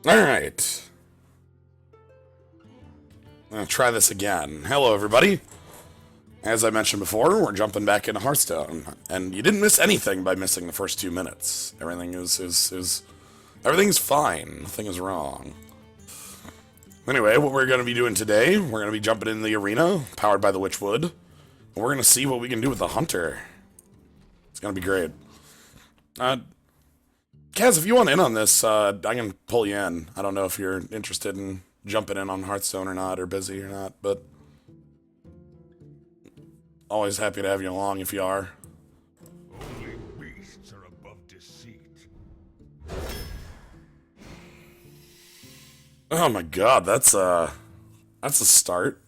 Alright. I'm gonna try this again. Hello, everybody. As I mentioned before, we're jumping back into Hearthstone. And you didn't miss anything by missing the first 2 minutes. Everything everything's fine. Nothing is wrong. Anyway, what we're gonna be doing today, we're gonna be jumping in the arena, powered by the Witchwood. And we're gonna see what we can do with the Hunter. It's gonna be great. Kaz, if you want in on this, I can pull you in. I don't know if you're interested in jumping in on Hearthstone or not, or busy or not, but always happy to have you along if you are. Only beasts are above deceit. Oh my god, that's a start.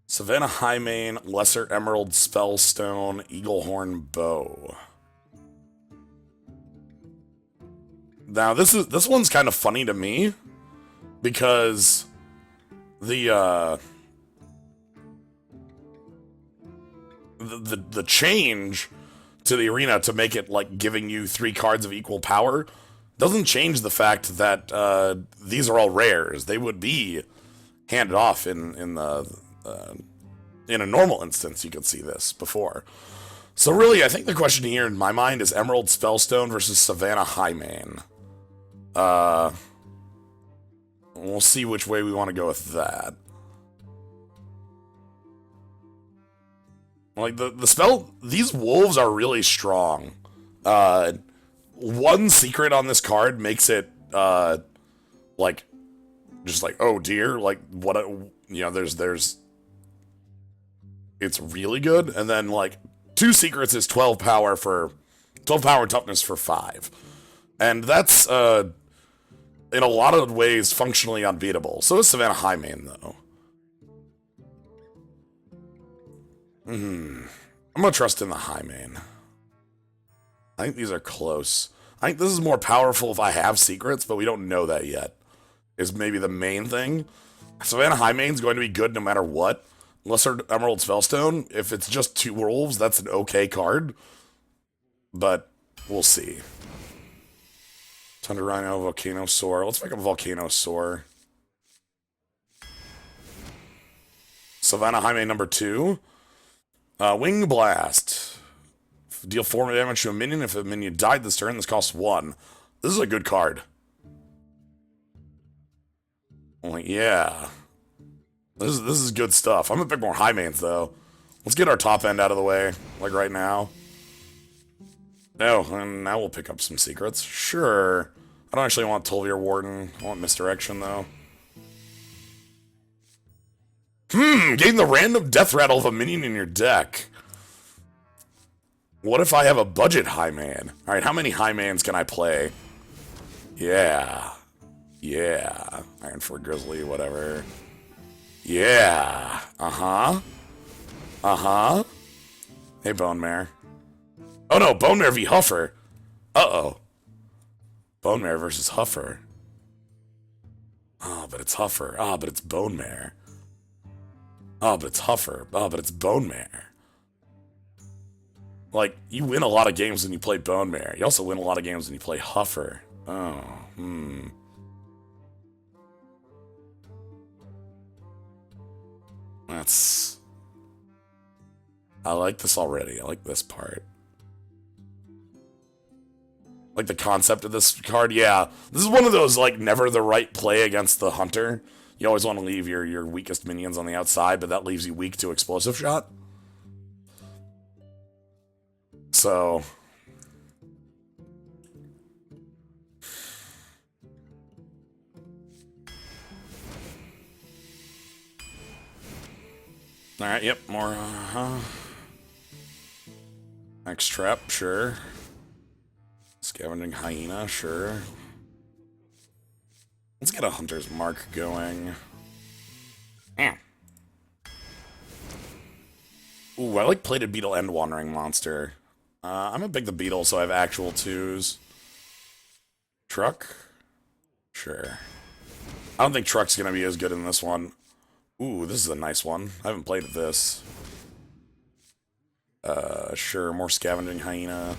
Savannah Highmane, Lesser Emerald Spellstone, Eaglehorn Bow. Now this one's kind of funny to me because the change to the arena to make it like giving you 3 cards of equal power doesn't change the fact that these are all rares. They would be handed off in a normal instance. You could see this before. So really, I think the question here in my mind is Emerald Spellstone versus Savannah Highmane. We'll see which way we want to go with that. Like, the spell... These wolves are really strong. One secret on this card makes it, like... Just like, oh dear, like, what... there's... It's really good, and then, like, 2 secrets is 12 power and toughness for 5. And that's, in a lot of ways, functionally unbeatable. So is Savannah Highmane, though. I'm gonna trust in the Highmane. I think these are close. I think this is more powerful if I have secrets, but we don't know that yet. Is maybe the main thing. Savannah Highmane's going to be good no matter what. Lesser Emerald Spellstone, if it's just 2 wolves, that's an okay card. But we'll see. Thunder Rhino, Volcano Soar. Let's make a Volcano Soar. Savannah Highmane number 2. Wing Blast. Deal 4 damage to a minion. If a minion died this turn, this costs 1. This is a good card. Like, yeah. This is good stuff. I'm gonna pick more Highmanes, though. Let's get our top end out of the way, like right now. Oh, and now we'll pick up some secrets. Sure. I don't actually want Tulvier Warden. I want Misdirection, though. Gain the random death rattle of a minion in your deck. What if I have a budget Highmane? Alright, how many Highmanes can I play? Yeah. Yeah. Ironford Grizzly, whatever. Yeah. Uh-huh. Uh-huh. Hey, Bone Mare. Oh no, Bone Mare v. Huffer. Uh-oh. Bone Mare versus Huffer. Oh, but it's Huffer. Ah, but it's Bone Mare. Oh, but it's Huffer. Oh, but it's Bone Mare. Like, you win a lot of games when you play Bone Mare. You also win a lot of games when you play Huffer. Oh, That's... I like this already. I like this part. Like the concept of this card, yeah. This is one of those, like, never the right play against the Hunter. You always want to leave your weakest minions on the outside, but that leaves you weak to Explosive Shot. So... Alright, yep, more, X-Trap, sure. Scavenging Hyena, sure. Let's get a Hunter's Mark going. Ooh, I like Plated Beetle and Wandering Monster. I'm gonna pick the Beetle so I have actual 2s. Truck? Sure. I don't think Truck's gonna be as good in this one. Ooh, this is a nice one. I haven't played this. Sure, more Scavenging Hyena.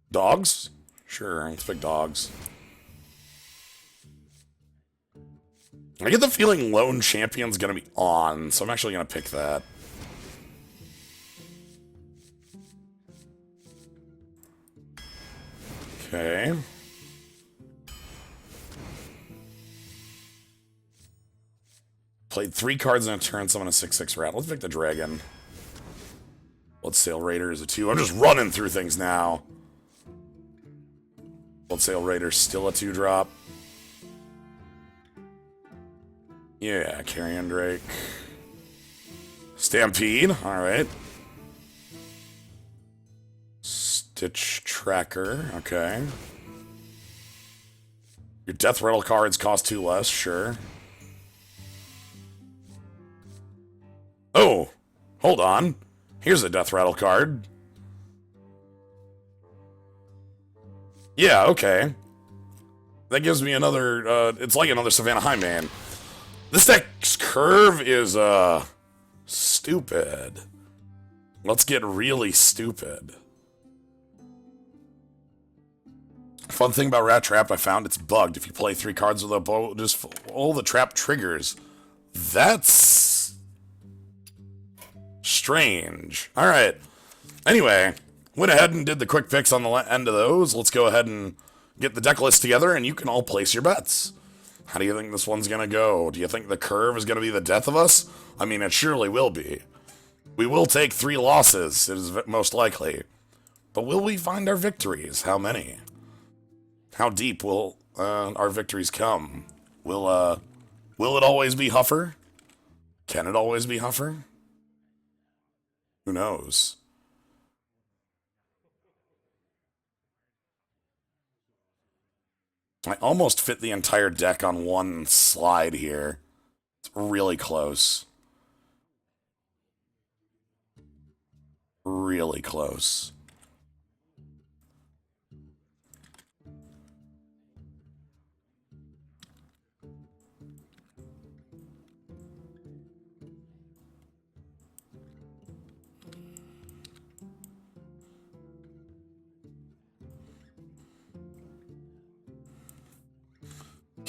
Dogs? Sure, let's pick dogs. I get the feeling Lone Champion's gonna be on, so I'm actually gonna pick that. Okay. Played 3 cards in a turn, summon a 6/6 rat. Let's pick the dragon. Bloodsail Raider is a 2. I'm just running through things now. Bloodsail Raider still a 2-drop. Yeah, Carrion Drake. Stampede, alright. Stitch Tracker, okay. Your Death Rattle cards cost 2 less, sure. Oh, hold on. Here's a Death Rattle card. Yeah, okay. That gives me another, it's like another Savannah Highmare. This deck's curve is, stupid. Let's get really stupid. Fun thing about Rat Trap, I found it's bugged. If you play 3 cards with a bow, just all the trap triggers. That's strange. Alright. Anyway, went ahead and did the quick picks on the end of those. Let's go ahead and get the deck list together, and you can all place your bets. How do you think this one's gonna go? Do you think the curve is gonna be the death of us? I mean, it surely will be. We will take 3 losses, it is most likely. But will we find our victories? How many? How deep will our victories come? Will it always be Huffer? Can it always be Huffer? Who knows? I almost fit the entire deck on one slide here. It's really close. Really close.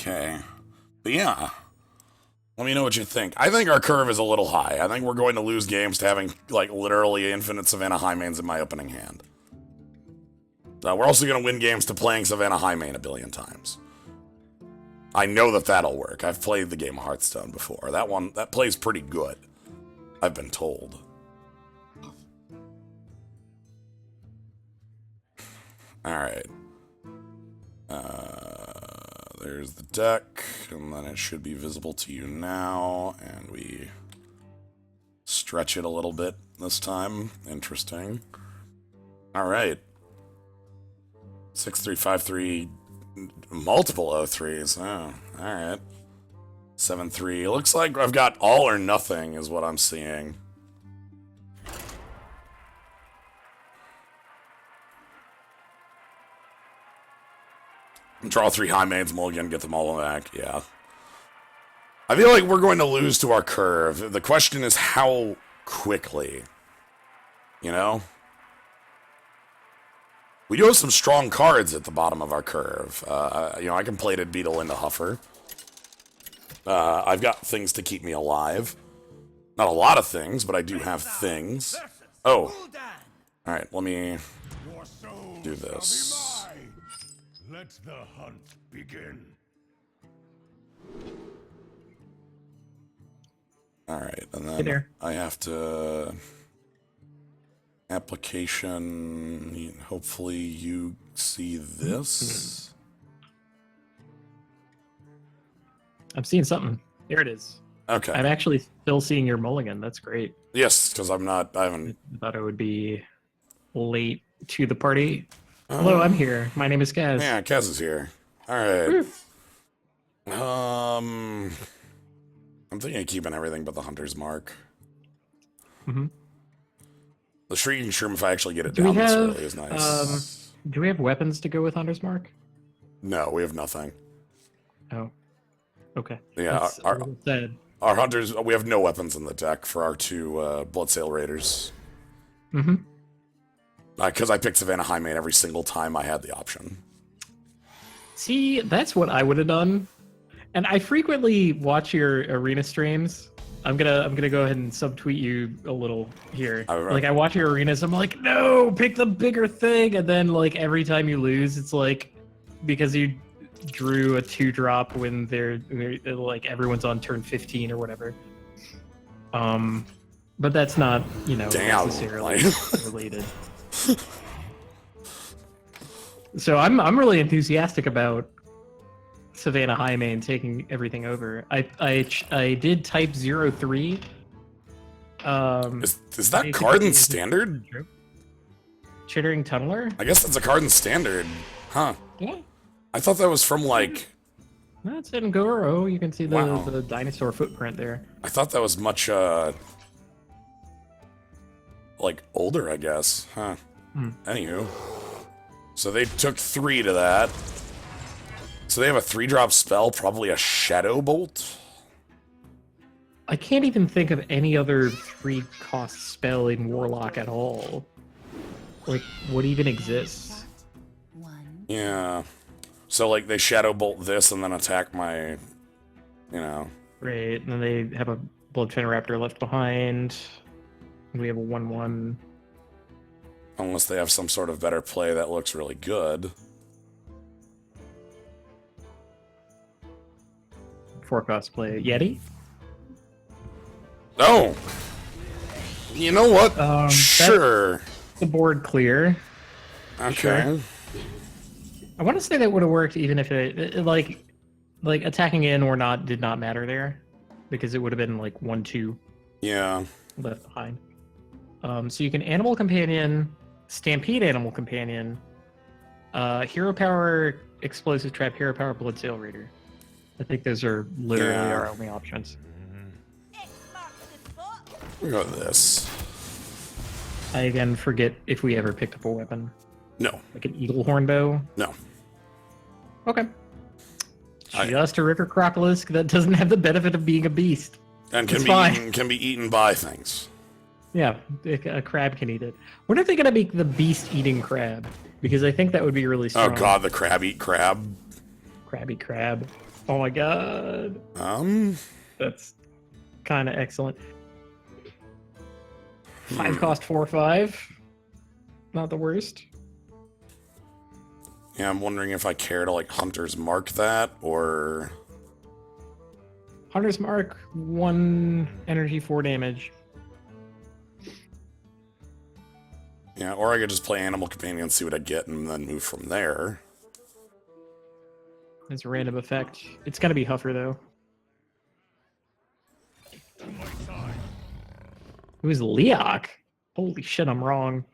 Okay. But yeah. Let me know what you think. I think our curve is a little high. I think we're going to lose games to having, like, literally infinite Savannah Highmanes in my opening hand. We're also going to win games to playing Savannah Highmane a billion times. I know that that'll work. I've played the game of Hearthstone before. That plays pretty good. I've been told. Alright. There's the deck, and then it should be visible to you now, and we stretch it a little bit this time. Interesting. Alright. 6-3-5-3, multiple O3s. Oh, alright. 7-3. Looks like I've got all or nothing is what I'm seeing. Draw 3 Highmanes, mulligan, get them all back. Yeah. I feel like we're going to lose to our curve. The question is how quickly. You know? We do have some strong cards at the bottom of our curve. You know, I can Plated Beetle into Huffer. I've got things to keep me alive. Not a lot of things, but I do have things. Oh. Alright, let me do this. Let the hunt begin. Alright, and then I have to... Application... Hopefully you see this. I'm seeing something. There it is. Okay. I'm actually still seeing your mulligan. That's great. Yes, because I haven't... I thought it would be late to the party. Hello, I'm here. My name is Kaz. Yeah, Kaz is here. Alright. I'm thinking of keeping everything but the Hunter's Mark. Mm-hmm. The Shrieking Shroom, if I actually get it down this early, is nice. Do we have weapons to go with Hunter's Mark? No, we have nothing. Oh. Okay. Yeah, That's our Hunters, we have no weapons in the deck for our 2 Bloodsail Raiders. Mm-hmm. Because I picked Savannah Highmane every single time I had the option. See, that's what I would have done. And I frequently watch your arena streams. I'm gonna go ahead and subtweet you a little here. All right. Like I watch your arenas, I'm like, no, pick the bigger thing, and then like every time you lose, it's like because you drew a 2-drop when they're like everyone's on turn 15 or whatever. But that's not, you know, Damn, necessarily related. So I'm really enthusiastic about Savannah Highmane taking everything over. I did type 03. Is that card in standard? Chittering Tunneler? I guess that's a card in standard. Huh. Yeah. I thought that was from like... That's in Goro. You can see the, Wow. the dinosaur footprint there. I thought that was much, like, older, I guess. Huh. Anywho. So they took 3 to that. So they have a 3-drop spell, probably a Shadow Bolt. I can't even think of any other 3-cost spell in Warlock at all. Like, what even exists? Yeah. So, like, they Shadow Bolt this and then attack my, you know. Right, and then they have a Bloodfin Raptor left behind. And we have a 1/1. Unless they have some sort of better play that looks really good. 4-cost play. Yeti? No! You know what? Sure. The board clear. Okay. Sure. I want to say that would have worked even if like attacking in or not did not matter there, because it would have been like 1/2 Yeah. left behind. So you can Animal Companion, Stampede Animal Companion, Hero Power, Explosive Trap, Hero Power, Bloodsail Raider. I think those are literally our only options. We got this. I again forget if we ever picked up a weapon. No. Like an Eagle Horn Bow. No. Okay. Just a River Crocolisk that doesn't have the benefit of being a beast. And It's fine. can be eaten by things. Yeah, a crab can eat it. When are they going to make the beast-eating crab? Because I think that would be really strong. Oh god, the crab eat crab. Crabby crab. Oh my god. That's kind of excellent. 5-cost 4/5. Not the worst. Yeah, I'm wondering if I care to, like, Hunter's Mark that, or... Hunter's Mark, 1 energy, 4 damage. Yeah, or I could just play Animal Companion, see what I get, and then move from there. It's a random effect. It's going to be Huffer, though. It was Leok. Holy shit, I'm wrong.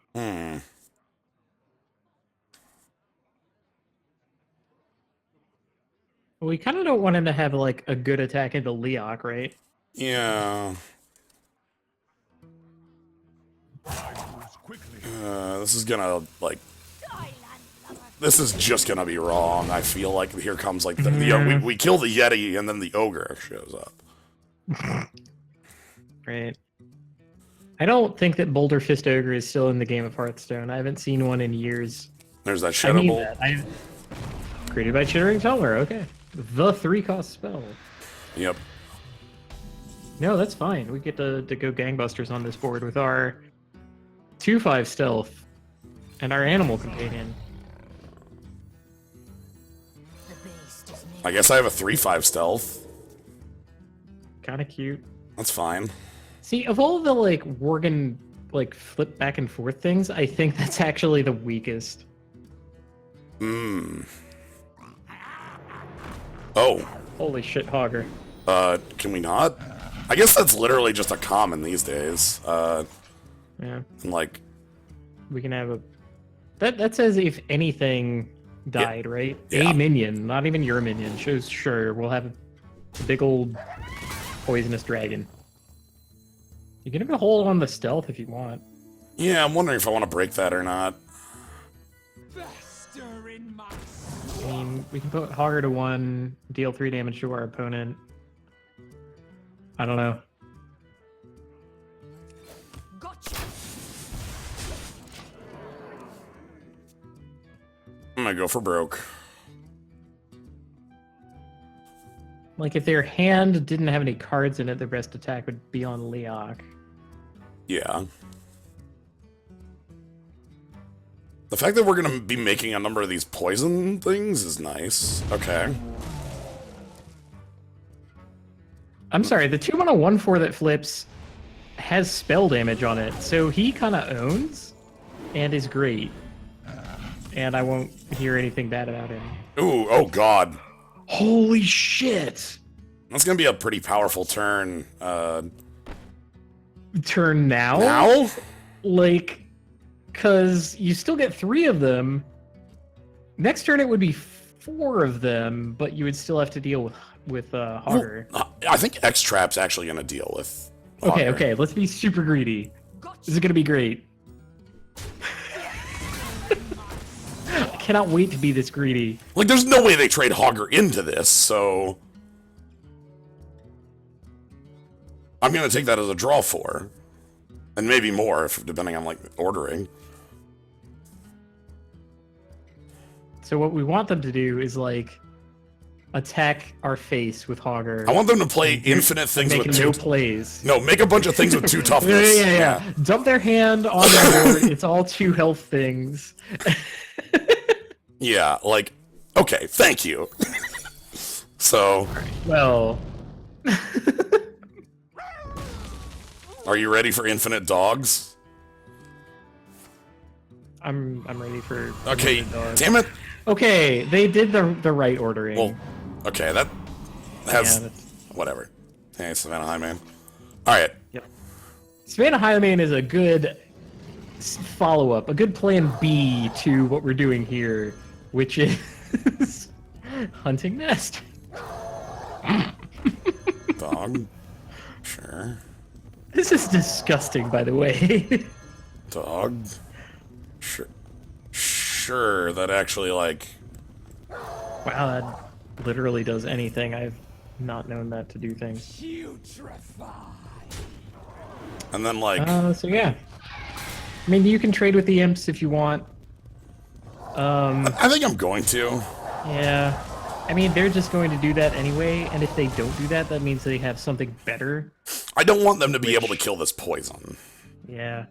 We kind of don't want him to have, like, a good attack into Leok, right? Yeah. This is gonna, like... This is just gonna be wrong. I feel like here comes, like, we kill the Yeti, and then the Ogre shows up. Right. I don't think that Boulder Fist Ogre is still in the game of Hearthstone. I haven't seen one in years. There's that I Shadow need Bolt. that. Created by Chittering Tunneler, okay. The 3-cost spell. Yep. No, that's fine. We get to go gangbusters on this board with our 2/5 stealth and our Animal Companion. I guess I have a 3/5 stealth. Kind of cute. That's fine. See, of all the, like, Worgen, like, flip back and forth things, I think that's actually the weakest. Oh. Holy shit, Hogger. Can we not? I guess that's literally just a common these days. Yeah. And, like... We can have a... That says if anything died, right? Yeah. A minion, not even your minion. Shows sure, we'll have a big old poisonous dragon. You can even hold on the stealth if you want. Yeah, I'm wondering if I want to break that or not. I mean, we can put Hogger to 1, deal 3 damage to our opponent. I don't know. Gotcha. I'm gonna go for broke. Like, if their hand didn't have any cards in it, their best attack would be on Leok. Yeah. The fact that we're going to be making a number of these poison things is nice. Okay. I'm sorry, the 2-mana 1/4 that flips has spell damage on it, so he kind of owns and is great. And I won't hear anything bad about him. Ooh, oh god. Holy shit! That's going to be a pretty powerful turn. Turn now? Now? Like, because you still get 3 of them. Next turn it would be 4 of them, but you would still have to deal with Hogger. Well, I think X-Trap's actually going to deal with Okay, Hogger. okay, let's be super greedy. This is gonna be great. I cannot wait to be this greedy. Like, there's no way they trade Hogger into this, so... I'm going to take that as a draw 4. And maybe more, if depending on, like, ordering. So what we want them to do is, like, attack our face with Hogger. I want them to play infinite things make with no 2... plays. No, make a bunch of things with 2 toughness. Yeah. Dump their hand on their board. It's all 2 health things. Yeah, like, okay, thank you. So, Well, are you ready for infinite dogs? I'm ready for. Okay, dog. damn it. Okay, they did the right ordering. Well, okay, that has... Yeah, that's- whatever. Hey, Savannah Highman. Alright, Yep. Savannah Highmare is a good follow-up, a good plan B to what we're doing here, which is hunting nest. dog. Sure. This is disgusting, by the way. Dog. Sure. Sure, that actually, like... Wow, that literally does anything. I've not known that to do things. And then, like... So yeah. I mean, you can trade with the imps if you want. I think I'm going to. Yeah. I mean, they're just going to do that anyway, and if they don't do that, that means they have something better. I don't want them to be able to kill this poison. Yeah.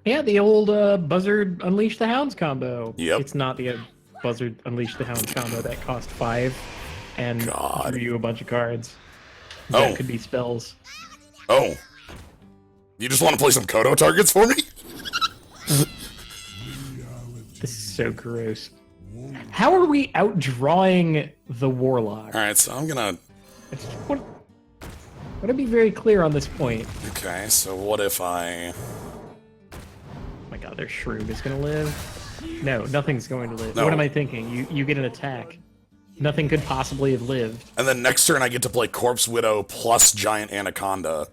Yeah, the old Buzzard Unleash the Hounds combo. Yep. It's not the Buzzard Unleash the Hounds combo that cost 5 and God. drew you a bunch of cards. Oh. That could be spells. Oh. You just want to play some Kodo targets for me? This is so gross. How are we outdrawing the Warlock? Alright, so I'm gonna... What, want to be very clear on this point. Okay, so what if I... Oh my god, their Shroom is going to live? No, nothing's going to live. No. What am I thinking? You get an attack. Nothing could possibly have lived. And then next turn I get to play Corpse Widow plus Giant Anaconda.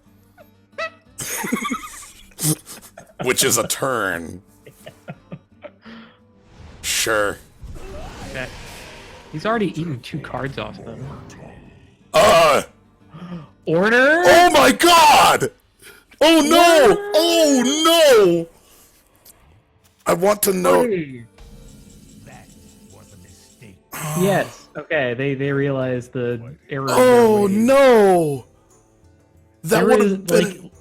Which is a turn. Sure. Okay. He's already eaten 2 cards off them. Order? Oh my god! Oh no! Oh no! I want to know... That was a mistake. Yes. Okay, they realized the error. Oh of their ways. no! That There would is, have been... like,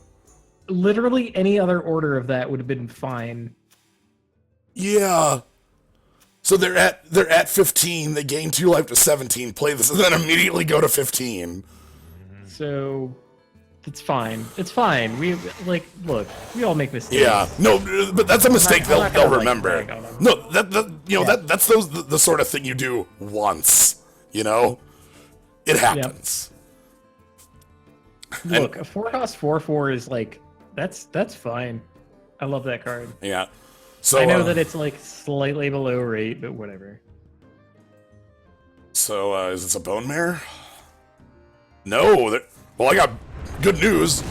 literally any other order of that would have been fine. Yeah. So they're at 15, they gain 2 life to 17, play this, and then immediately go to 15. So it's fine. It's fine. We look. We all make mistakes. Yeah. No, but that's a mistake I'm not they'll gonna, like, remember. brag on them. No, that's the sort of thing you do once, you know? It happens. Look, a 4-cost 4/4 is like that's fine. I love that card. Yeah. So I know that it's like slightly below rate, but whatever. So is this a bone mare? No. Well, I got good news.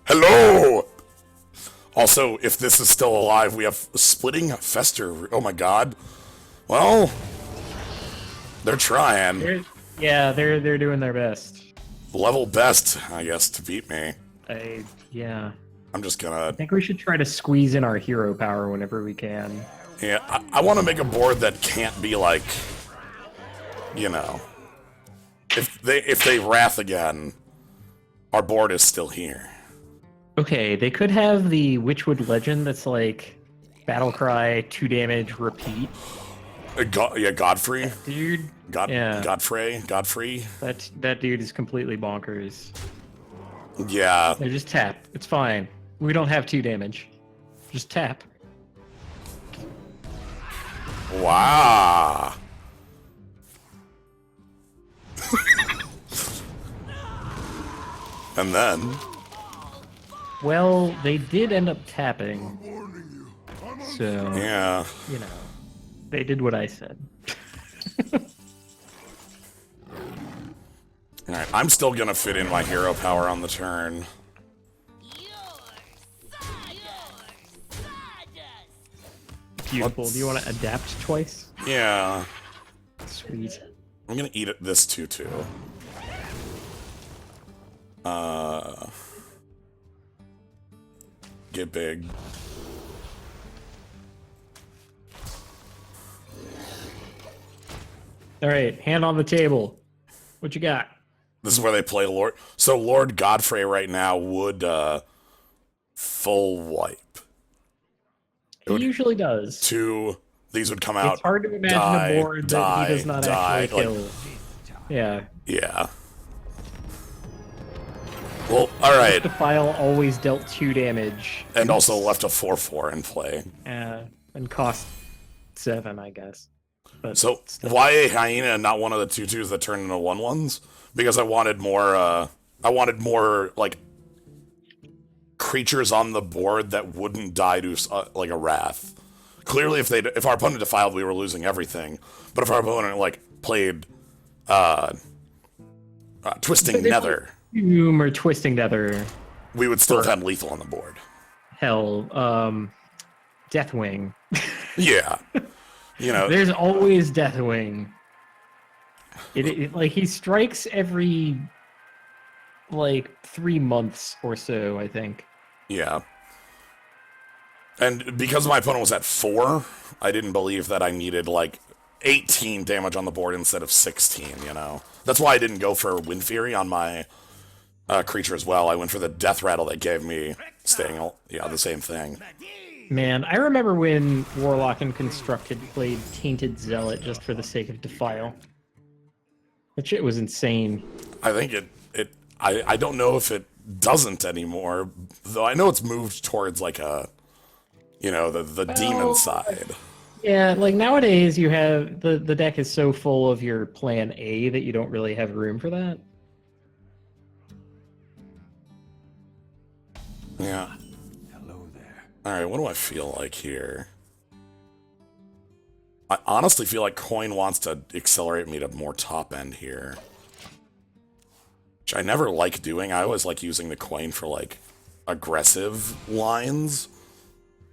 Hello. Also, if this is still alive, we have Splitting Fester. Oh my god. Well, they're trying. They're doing their best. Level best, I guess, to beat me. Yeah. I'm just gonna... I think we should try to squeeze in our hero power whenever we can. Yeah, I want to make a board that can't be like, you know, if they wrath again, our board is still here. Okay, they could have the Witchwood Legend that's like Battle Cry, 2 damage, repeat. Yeah, Godfrey. Dude. Yeah. Godfrey. That dude is completely bonkers. Yeah. They just tap. It's fine. We don't have 2 damage. Just tap. Wow. And then. Well, they did end up tapping. So, Yeah. you know, they did what I said. Alright, I'm still gonna fit in my hero power on the turn. Beautiful. Do you want to adapt twice? Yeah. Sweet. I'm gonna eat this too. Get big. All right, hand on the table. What you got? This is where they play Lord. So Lord Godfrey right now would full wipe. He usually does. These would come out. It's hard to imagine a board that he does not actually kill. Yeah. Yeah. Well, alright. The file always dealt 2 damage. And also left a 4/4 in play. And cost 7, I guess. But so, why a hyena and not one of the 2/2s that turn into 1/1s? Because I wanted more, like, creatures on the board that wouldn't die to, like, a wrath. Clearly, if our opponent defiled, we were losing everything. But if our opponent, like, played, Twisting Nether... Doom or Twisting Nether. We would still have had lethal on the board. Hell, Deathwing. Yeah. You know. There's always Deathwing. Like, he strikes every, like, 3 months or so, I think. Yeah. And because my opponent was at 4, I didn't believe that I needed, like, 18 damage on the board instead of 16, you know? That's why I didn't go for Wind Fury on my creature as well. I went for the Death Rattle that gave me staying, the same thing. Man, I remember when Warlock and Constructed played Tainted Zealot just for the sake of Defile. That shit was insane. I think I don't know if it doesn't anymore, though I know it's moved towards, like, a, the demon side. Yeah, like, nowadays you have, the deck is so full of your plan A that you don't really have room for that. Yeah. Hello there. Alright, what do I feel like here? I honestly feel like Coin wants to accelerate me to more top end here. Which I never like doing. I always like using the Coin for, like, aggressive lines.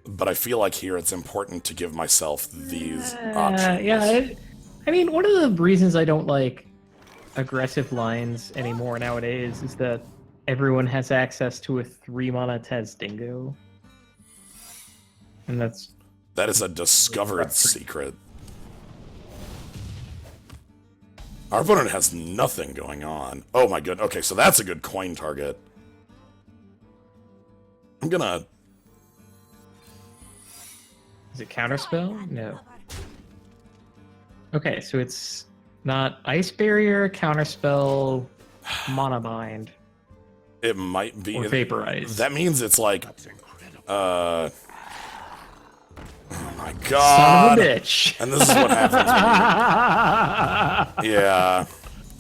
But I feel like here it's important to give myself these options. Yeah, I mean, one of the reasons I don't like aggressive lines anymore nowadays is that everyone has access to a 3-mana Tez Dingo. And that is a discovered secret. Our opponent has nothing going on. Oh my god. Okay, so that's a good Coin target. I'm gonna... Is it Counterspell? No. Okay, so it's not Ice Barrier, Counterspell, Mana Bind. It might be... Or Vaporize. That means it's like... Oh my god! Son of a bitch! And this is what happens when you... Yeah.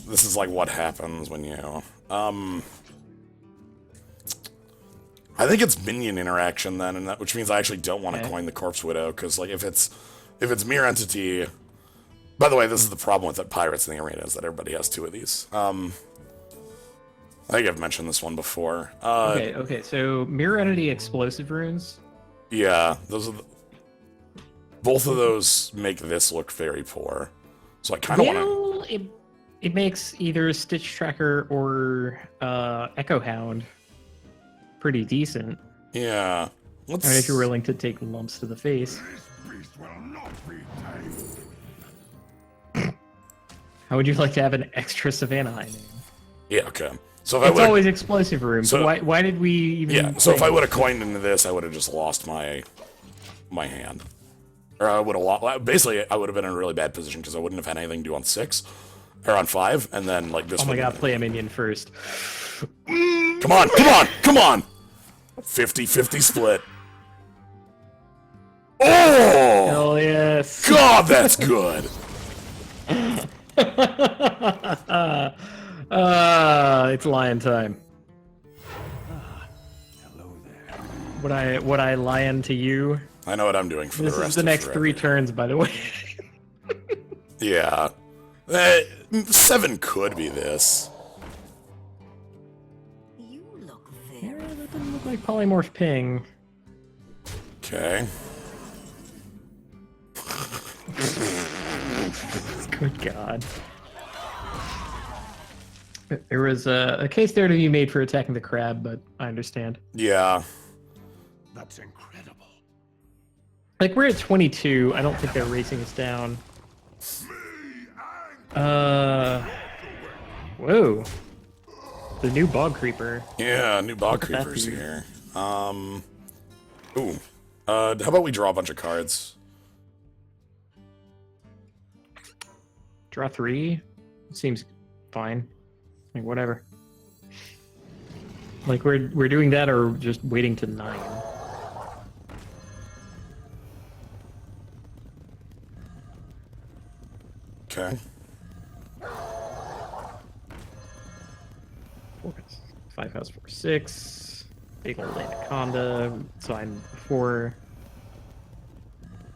This is like what happens when you... I think it's minion interaction then, and which means I actually don't want to coin the Corpse Widow, because like if it's Mirror Entity... By the way, this is the problem with the Pirates in the Arena, is that everybody has 2 of these. I think I've mentioned this one before. Okay, so Mirror Entity Explosive Runes? Yeah, those are both of those make this look very poor. So I kind of want to... It makes either Stitch Tracker or Echo Hound pretty decent. Yeah. I mean, if you're willing to take lumps to the face. beast will not be tamed. How would you like to have an extra Savannah High name? Yeah, okay. So if I It's would always explosive room. So so- why did we even? yeah, so if say I would it? have coined into this, I would have just lost my hand. Or I would have lost. Basically, I would have been in a really bad position because I wouldn't have had anything to do on 6 or on 5, and then like this. Oh my would- god, play a minion first. Come on, come on, come on! 50-50 split. Oh! Hell yes. God, that's good. It's lion time. Hello there. Would I lion to you? I know what I'm doing for This the rest is the of next forever. 3 turns, by the way. Yeah. 7 could be this. You look Yeah, very that doesn't look like polymorph ping. Okay. Good God. There was a case there to be made for attacking the crab, but I understand. Yeah. That's incredible. Like, we're at 22. I don't think they're racing us down. Whoa. The new bog creeper. Yeah, new bog Look at that creepers dude. here. Ooh. How about we draw a bunch of cards? Draw 3. Seems fine. Like, whatever. Like, we're doing that or just waiting to 9. Okay. 5 house 4 6. Big old anaconda. Sign 4.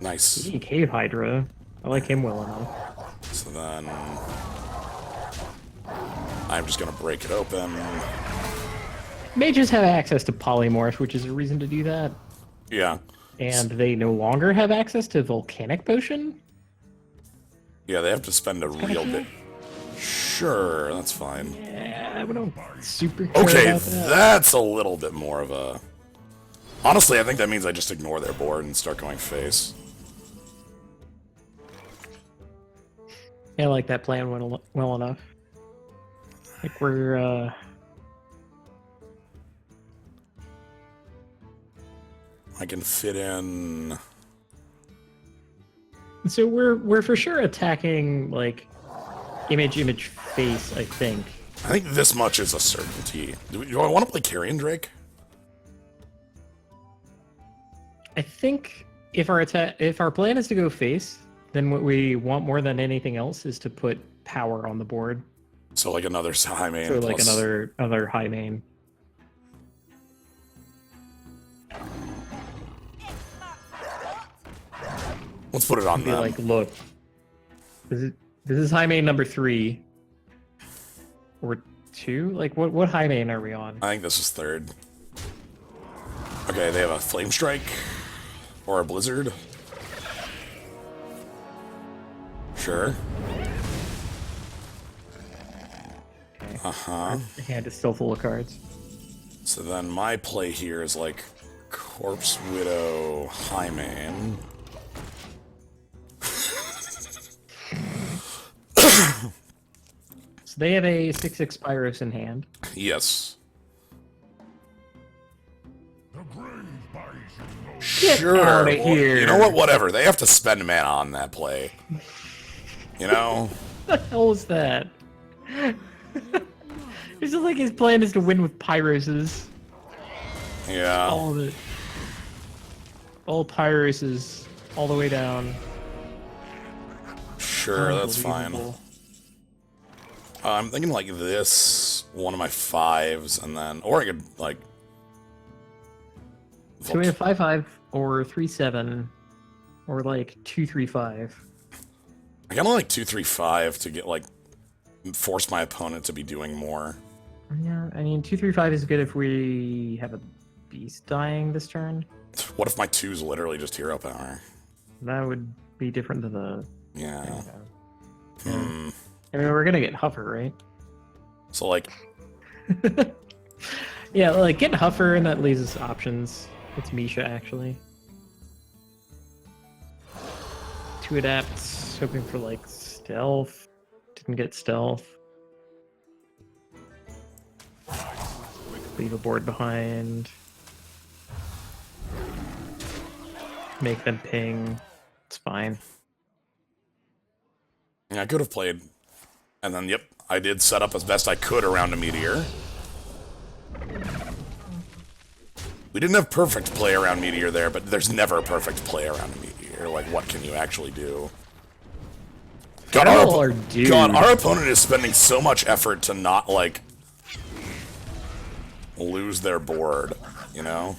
Nice. Cave Hydra. I like him well enough. So then I'm just gonna break it open. Mages have access to polymorph, which is a reason to do that. Yeah. And they no longer have access to volcanic potion? Yeah, they have to spend a real cool. bit. Sure, that's fine. Yeah, I don't super care Okay, about that. that's a little bit more of a... Honestly, I think that means I just ignore their board and start going face. Yeah, I like that plan well enough. Like, we're, I can fit in... So we're for sure attacking, like, image, face, I think. I think this much is a certainty. Do I want to play Carrion Drake? I think if our plan is to go face, then what we want more than anything else is to put power on the board. So like another high main So like plus- another high main. Let's put it on Be them. like, look, this is high main number 3 or 2. Like, what high main are we on? I think this is 3rd. Okay, they have a Flame Strike or a Blizzard. Sure. Okay. Uh-huh. The hand is still full of cards. So then my play here is like Corpse Widow High Main. So they have a 6/6 Spyros in hand. Yes. The grave buys you no Get Sure. outta Well, here. you know what? Whatever. They have to spend mana on that play. You know? What the hell is that? It's just like his plan is to win with Pyroses. Yeah. All of it. All Pyroses, all the way down. Sure, that's fine. Unbelievable. I'm thinking like this, one of my 5s, and then, or I could like. So we have 5/5 or 3/7 or like 2/3/5. I kind of like 2-3-5 to get like force my opponent to be doing more. Yeah, I mean 2/3/5 is good if we have a beast dying this turn. What if my 2's literally just hero power? That would be different than the. Yeah. Yeah. Hmm. I mean, we're gonna get Huffer, right? So like, Yeah, like get Huffer, and that leaves us options. It's Misha actually. 2 adapts, hoping for like stealth. Didn't get stealth. Leave a board behind. Make them ping. It's fine. Yeah, I could have played. And then, yep, I did set up as best I could around a meteor. We didn't have perfect play around meteor there, but there's never perfect play around a meteor. Like, what can you actually do? God, our opponent is spending so much effort to not, like, lose their board, you know?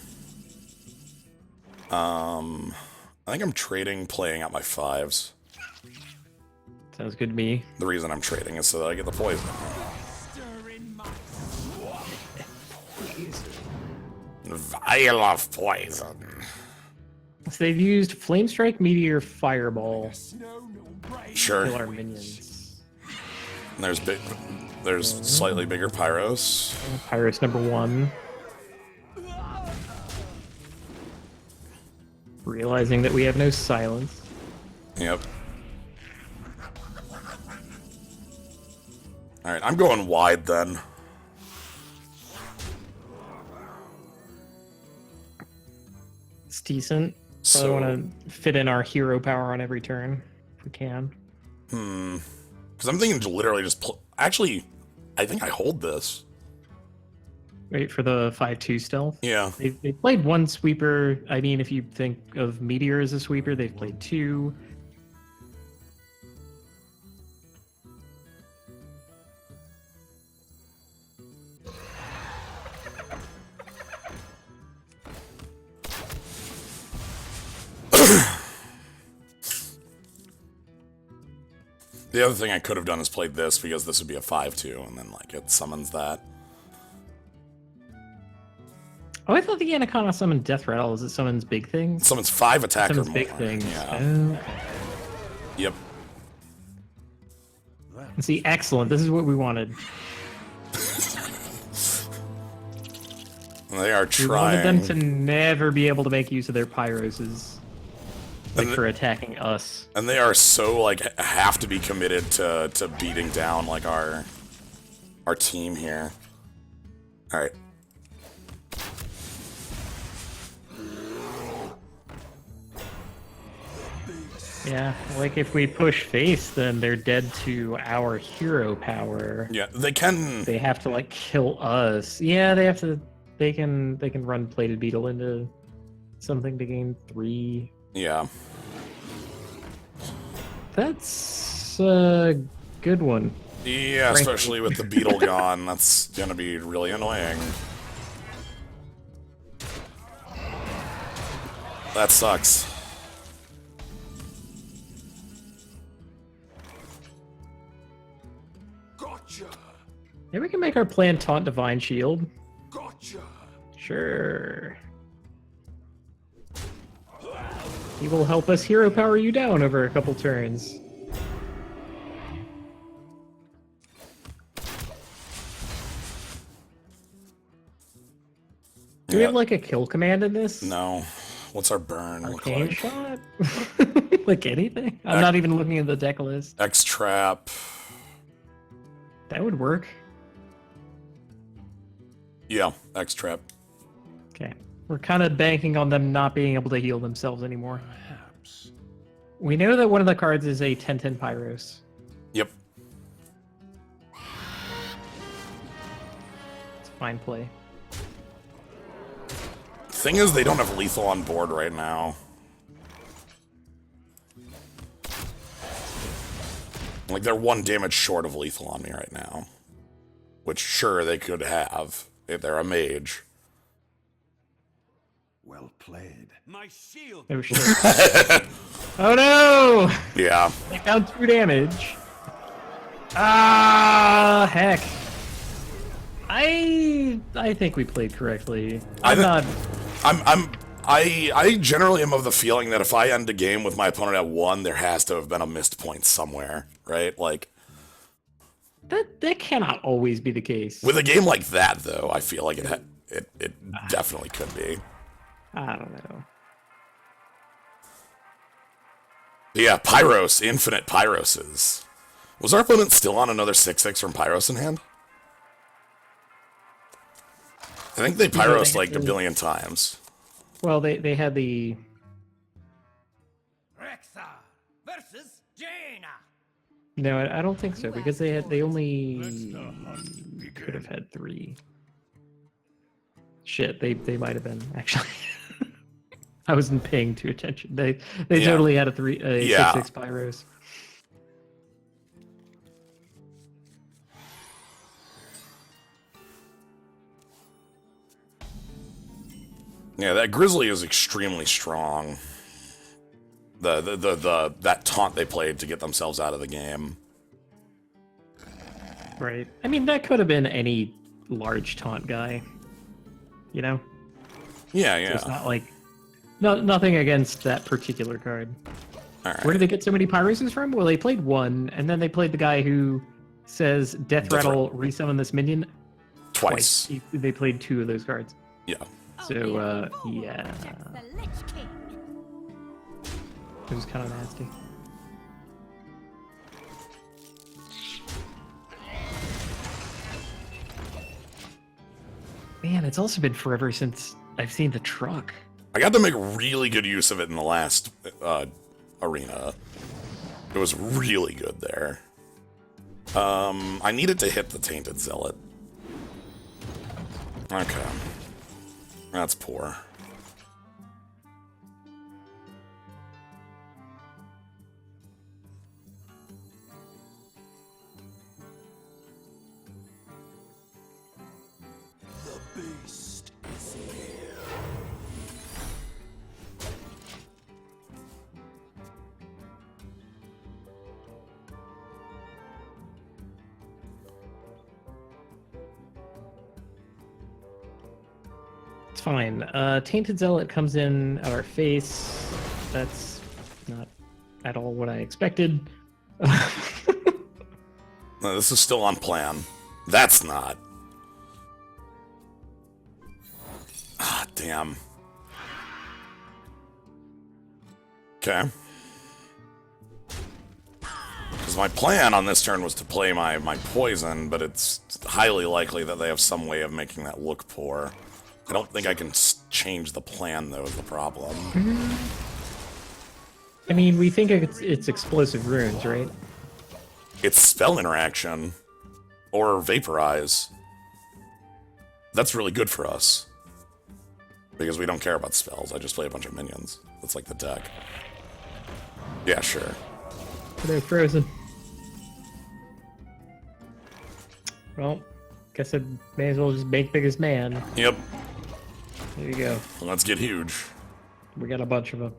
I think I'm trading playing out my 5s. Sounds good to me. The reason I'm trading is so that I get the poison. Vial of poison. So they've used Flame Strike, Meteor, Fireball. Sure. Kill our minions. And there's slightly bigger Pyros. Pyros number 1. Realizing that we have no silence. Yep. Alright, I'm going wide then. It's decent. So So I want to fit in our hero power on every turn if we can. because I'm thinking to literally just actually, I think I hold this. Wait for the 5-2 stealth. Yeah. They played 1 sweeper. I mean, if you think of Meteor as a sweeper, they've played 2. The other thing I could have done is played this because this would be a 5-2, and then like it summons that. Oh, I thought the Anaconda summoned Death Rattle. Is it summons big things? It summons 5 attack or Summons more. big things. Yeah. Okay. Yep. See, excellent. This is what we wanted. They are We wanted them to trying, never be able to make use of their Pyroses. Like And for attacking us. and they are so like have to be committed to beating down like our team here. All right. Yeah, like if we push face, then they're dead to our hero power. Yeah, they can. They have to like kill us. Yeah, they have to. They can run Plated Beetle into something to gain 3. Yeah. That's a good one. Yeah, Frankly. especially with the beetle gone, that's gonna be really annoying. That sucks. Gotcha! Maybe we can make our plan Taunt Divine Shield. Gotcha! Sure. He will help us hero power you down over a couple turns. Do we Yeah. have like a kill command in this? No. What's our burn look Arcane like? shot? Like anything? I'm not even looking at the deck list. X trap. That would work. Yeah, X trap. Okay. We're kind of banking on them not being able to heal themselves anymore. Perhaps. We know that one of the cards is a 10/10 Pyros. Yep. It's a fine play. Thing is, they don't have lethal on board right now. Like, they're 1 damage short of lethal on me right now. Which, sure, they could have if they're a mage. Well played. My shield! Oh shit. Oh no! Yeah. They found 2 damage. Ah, heck. I think we played correctly. I generally am of the feeling that if I end a game with my opponent at 1, there has to have been a missed point somewhere, right? Like, that cannot always be the case. with a game like that, though, I feel like it definitely could be. I don't know. Yeah, Pyros, infinite Pyroses. Was our opponent still on another 6/6 from Pyros in hand? I think they Pyros like a billion times. Well, they had the... Rexa versus Jaina. No, I don't think so, because they only could have had 3. Shit, they might have been, actually. I wasn't paying too attention. They totally had a 6/6 Pyros. Yeah, that Grizzly is extremely strong. That taunt they played to get themselves out of the game. Right. I mean, that could have been any large taunt guy. You know? Yeah, So yeah. it's not like... nothing against that particular card. All right. Where did they get so many Pyroses from? Well, they played one, and then they played the guy who says Death Rattle, resummon this minion. Twice. They played 2 of those cards. Yeah. So, yeah. It was kind of nasty. Man, it's also been forever since I've seen the truck. I got to make really good use of it in the last arena. It was really good there. I needed to hit the Tainted Zealot. Okay. That's poor. The beast is here. It's fine. Tainted Zealot comes in at our face. That's not at all what I expected. No, this is still on plan. That's not. Ah, damn. Okay. Because my plan on this turn was to play my poison, but it's highly likely that they have some way of making that look poor. I don't think I can change the plan, though, is the problem. I mean, we think it's explosive runes, right? It's spell interaction. Or vaporize. That's really good for us. Because we don't care about spells, I just play a bunch of minions. That's like the deck. Yeah, sure. They're frozen. Well, guess I may as well just make biggest man. Yep. There you go. Let's get huge. We got a bunch of them.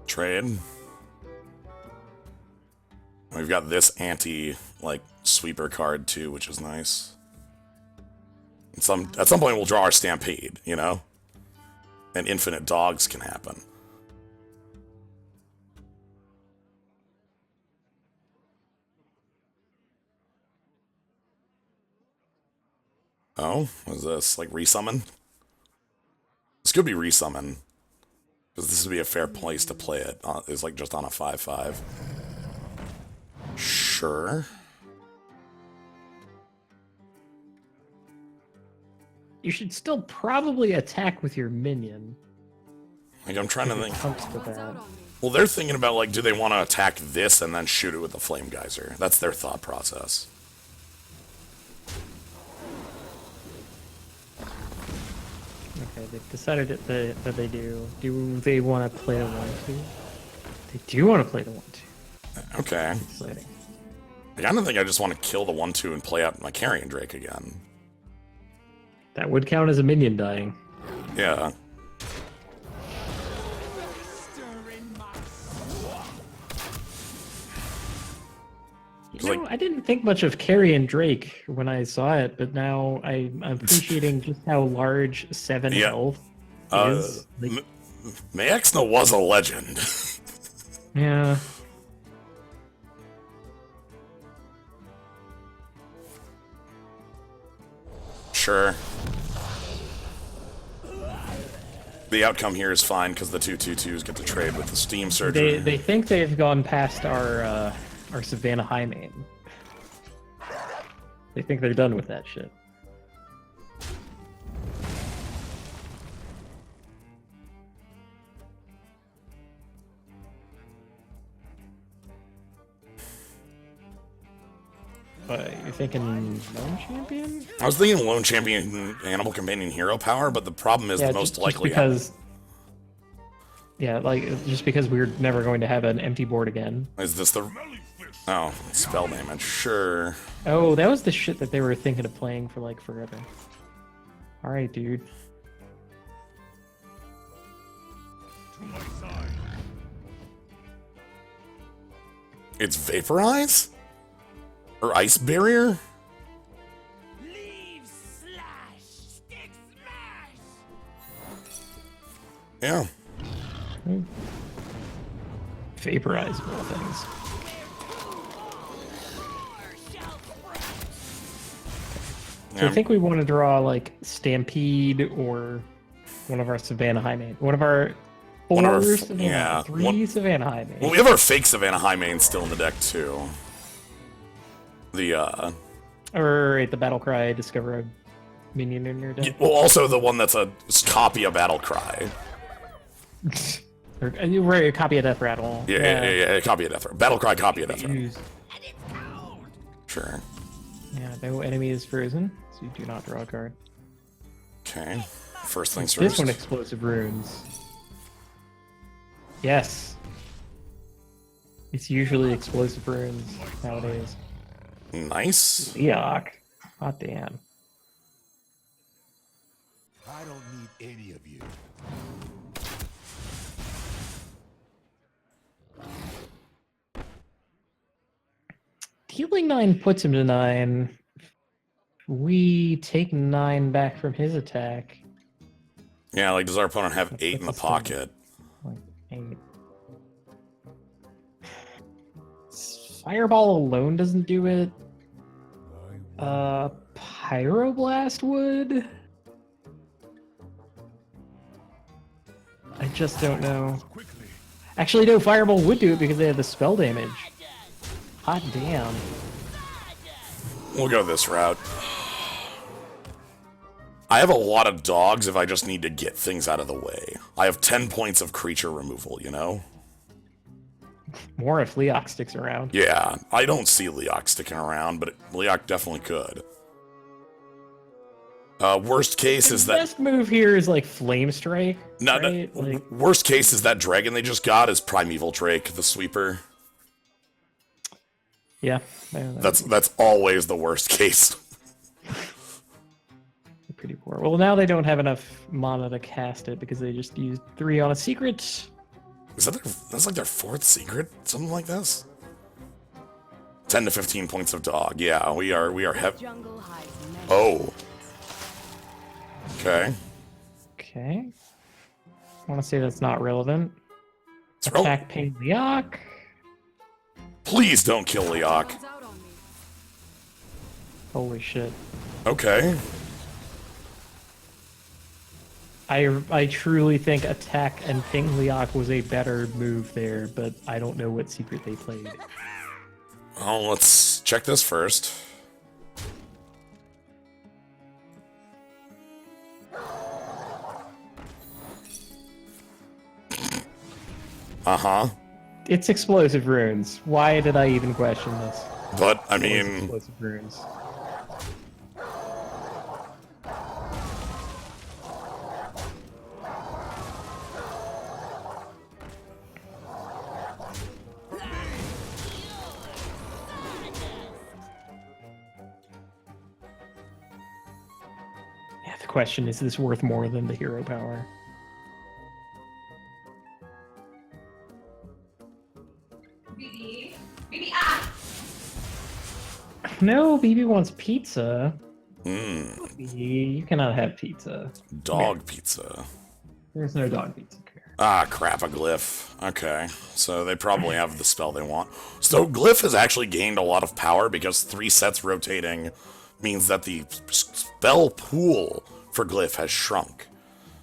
Trade. We've got this anti, like, sweeper card, too, which is nice. At some point, we'll draw our Stampede, you know? And infinite dogs can happen. Oh, what is this? Like, resummon? This could be resummon. Because this would be a fair place to play it. It's like just on a 5/5. Sure. You should still probably attack with your minion. Like, I'm trying to think. Comes to that. Well, they're thinking about, like, do they want to attack this and then shoot it with the Flame Geyser? That's their thought process. Okay, they've decided that they do. Do they want to play the 1/2? They do want to play the 1/2. Okay. Exciting. I kind of think I just want to kill the 1/2 and play out my Carrion Drake again. That would count as a minion dying. Yeah. You know, I didn't think much of Carrion Drake when I saw it, but now I'm appreciating just how large 7 health is. Like, Mayexna was a legend. yeah. Sure. The outcome here is fine because the 2/2/2s get to trade with the Steam Surgery. They think they've gone past our Savannah Highmane. They think they're done with that shit. You're thinking Lone Champion? I was thinking Lone Champion Animal Companion Hero Power, but the problem is the most likely... because... Yeah, like, just because we're never going to have an empty board again. Is this the... Oh, spell damage, sure. Oh, that was the shit that they were thinking of playing for, like, forever. Alright, dude. It's Vaporize? Or Ice Barrier? Leave slash, stick smash. Yeah. Vaporize of all things. So I think we want to draw like Stampede or one of our Savannah Highmane. One of our three Savannah Highmane. Well, we have our fake Savannah Highmane still in the deck too. The Or the Battlecry, discover a minion in your deck. well, also the one that's a copy of Battlecry. Or right, a copy of Death Rattle. Yeah, copy of Death Rattle. Battlecry, copy of Death Rattle. Sure. Yeah, no enemy is frozen, so you do not draw a card. Okay. First things This first. one, Explosive Runes. Yes. It's usually Explosive Runes nowadays. Nice. Yuck. Hot damn. I don't need any of you. Healing 9 puts him to 9. We take 9 back from his attack. Yeah, like, does our opponent have 8 in the pocket? Like 8. Fireball alone doesn't do it. Pyroblast would? I just don't know. Actually, no, Fireball would do it because they have the spell damage. Hot damn. We'll go this route. I have a lot of dogs if I just need to get things out of the way. I have 10 points of creature removal, you know? More if Leok sticks around. Yeah, I don't see Leok sticking around, but Leok definitely could. Worst case is The that... best move here is like Flame Strike. No, right? no, worst case is that dragon they just got is Primeval Drake, the sweeper. Yeah. That's always the worst case. Pretty poor. Well, now they don't have enough mana to cast it because they just used 3 on a secret. Is that that's like their 4th secret? Something like this? 10 to 15 points of dog. Yeah, we are heavy. Oh. Okay. Okay. I want to say that's not relevant. It's Attack Pain Leok. Please don't kill Leok. Holy shit. Okay. I truly think Attack and Ping Leok was a better move there, but I don't know what secret they played. Well, let's check this first. Uh-huh. It's Explosive Runes. Why did I even question this? But, I It's mean... Explosive Runes. Yeah, the question is this worth more than the hero power? No, BB wants pizza. You cannot have pizza. Dog pizza. There's no dog pizza here. Ah, crap, a glyph. Okay, so they probably have the spell they want. So glyph has actually gained a lot of power because 3 sets rotating means that the spell pool for Glyph has shrunk.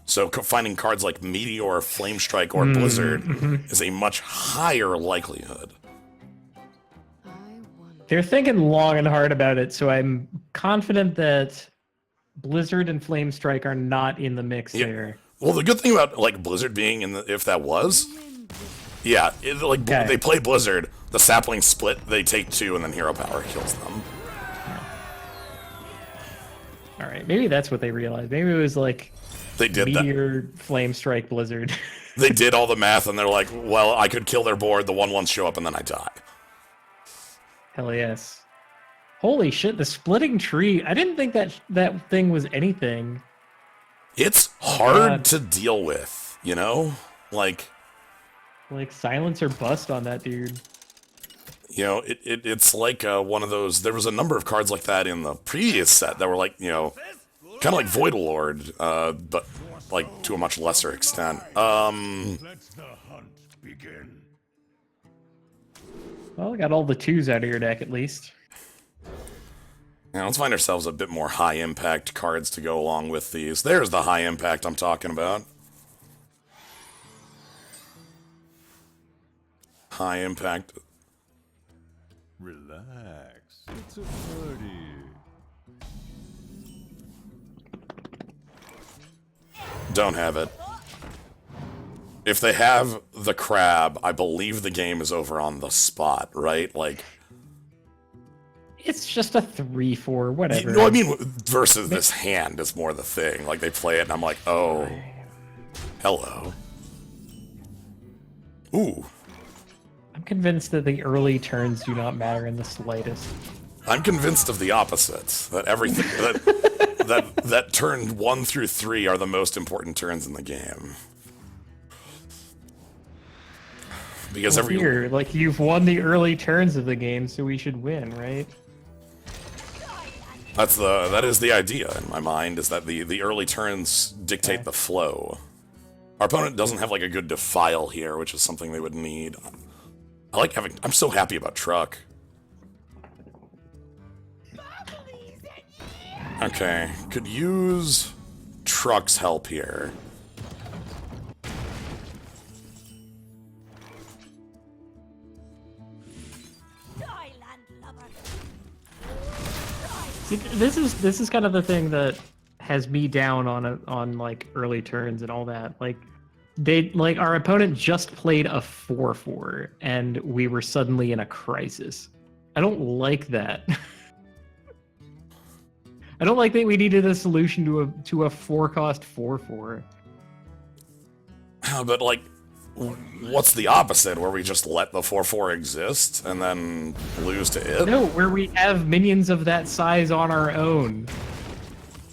So finding cards like Meteor, Flame Strike, or Blizzard is a much higher likelihood. They're thinking long and hard about it, so I'm confident that Blizzard and Flame Strike are not in the mix there. Well, the good thing about like Blizzard being in the, if that was, yeah, they play Blizzard, the saplings split, they take 2, and then Hero Power kills them. All right, maybe that's what they realized. Maybe it was like They did Meteor, Flame Strike, Blizzard. They did all the math, and they're like, well, I could kill their board, the 1/1s show up, and then I die. Hell yes. Holy shit, the splitting tree. I didn't think that thing was anything. It's hard to deal with, you know? Like silence or bust on that dude. You know, it's like one of those, there was a number of cards like that in the previous set that were like, you know, kind of like Void Lord, but like to a much lesser extent. Let the hunt begin. Well, we got all the 2s out of your deck at least. Yeah, let's find ourselves a bit more high impact cards to go along with these. There's the high impact I'm talking about. High impact. Relax. It's a party. Don't have it. If they have the crab, I believe the game is over on the spot, right? Like, It's just a 3/4, whatever. no, I mean, versus this hand is more the thing. Like, they play it, and I'm like, oh, hello. Ooh. I'm convinced that the early turns do not matter in the slightest. I'm convinced of the opposites. That everything that turn 1 through 3 are the most important turns in the game. Because Well, here, like, you've won the early turns of the game, so we should win, right? that is the idea in my mind, is that the early turns dictate the flow. Our opponent doesn't have like a good defile here, which is something they would need. I'm so happy about Truck. Okay, could use Truck's help here. See, this is kind of the thing that has me down on like early turns and all that. Like our opponent just played a 4/4 and we were suddenly in a crisis. I don't like that. I don't like that we needed a solution to a 4-cost 4/4. But like, what's the opposite, where we just let the 4/4 exist and then lose to it? No, where we have minions of that size on our own.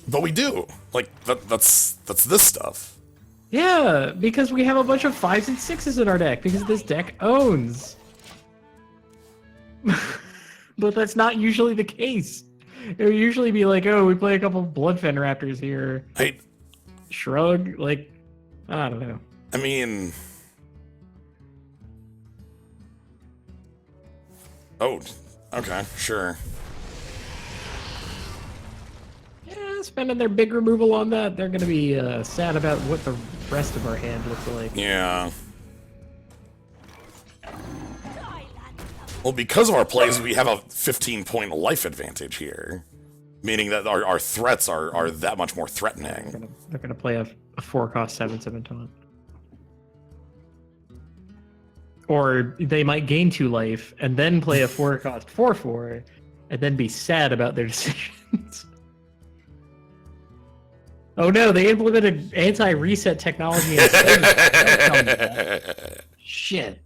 But we do. Like, that's this stuff. Yeah, because we have a bunch of 5s and 6s in our deck, because this deck owns. But that's not usually the case. It would usually be like, oh, we play a couple of Bloodfen Raptors here. Shrug, like, I don't know. I mean... Oh, okay, sure. Yeah, spending their big removal on that, they're going to be sad about what the rest of our hand looks like. Yeah. Well, because of our plays, we have a 15-point life advantage here. Meaning that our threats are that much more threatening. They're gonna play a 4-cost 7/7 taunt. Or they might gain 2 life, and then play a 4-cost 4/4, and then be sad about their decisions. Oh no, they implemented anti-reset technology instead. Shit.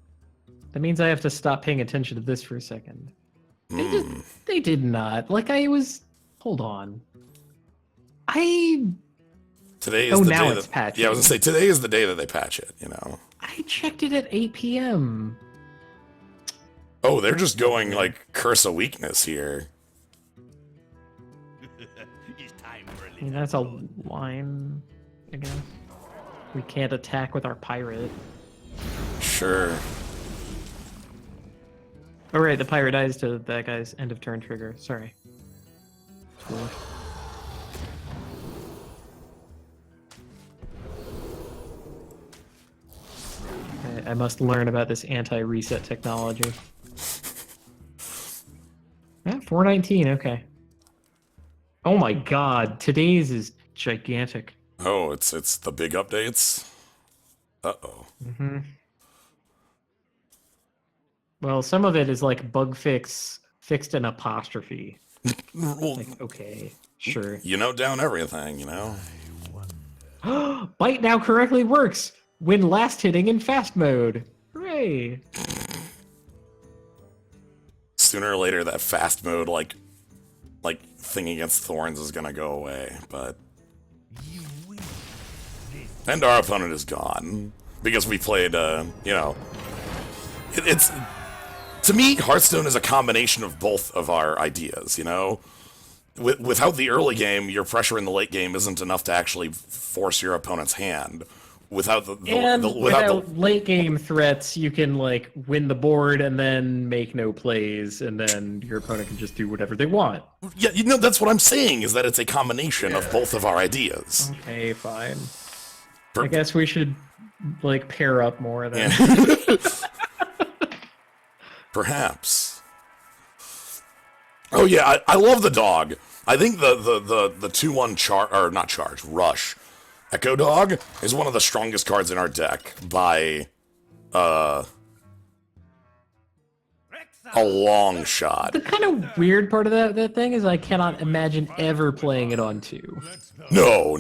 That means I have to stop paying attention to this for a second. They did not. Like, I was... Hold on. Today is the now day it's that... patching. Yeah, I was gonna say, today is the day that they patch it, you know? I checked it at 8 p.m. Oh, they're just going, like, Curse of Weakness here. It's time for a I mean, that's a line, I guess. We can't attack with our pirate. Sure. Oh, right, the pirate dies to that guy's end of turn trigger. Sorry. I must learn about this anti-reset technology. Yeah, 419, okay. Oh my god, today's is gigantic. Oh, it's the big updates. Uh-oh. Mm-hmm. Well, some of it is like bug fixed an apostrophe. Well, Like, okay, sure. you note down everything, you know? Bite now correctly works when last hitting in fast mode. Hooray! Sooner or later, that fast mode, like thing against thorns is gonna go away, but... And our opponent is gone. Because we played, you know... It's... To me, Hearthstone is a combination of both of our ideas, you know? Without the early game, your pressure in the late game isn't enough to actually force your opponent's hand. Without without late game threats, you can like win the board and then make no plays, and then your opponent can just do whatever they want. Yeah, you know, that's what I'm saying, is that it's a combination of both of our ideas. Okay, fine. I guess we should like pair up more then. Yeah. Perhaps. Oh yeah, I love the dog. I think the 2/1 rush Echo Dog is one of the strongest cards in our deck by a long shot. The kind of weird part of that thing is I cannot imagine ever playing it on 2. No.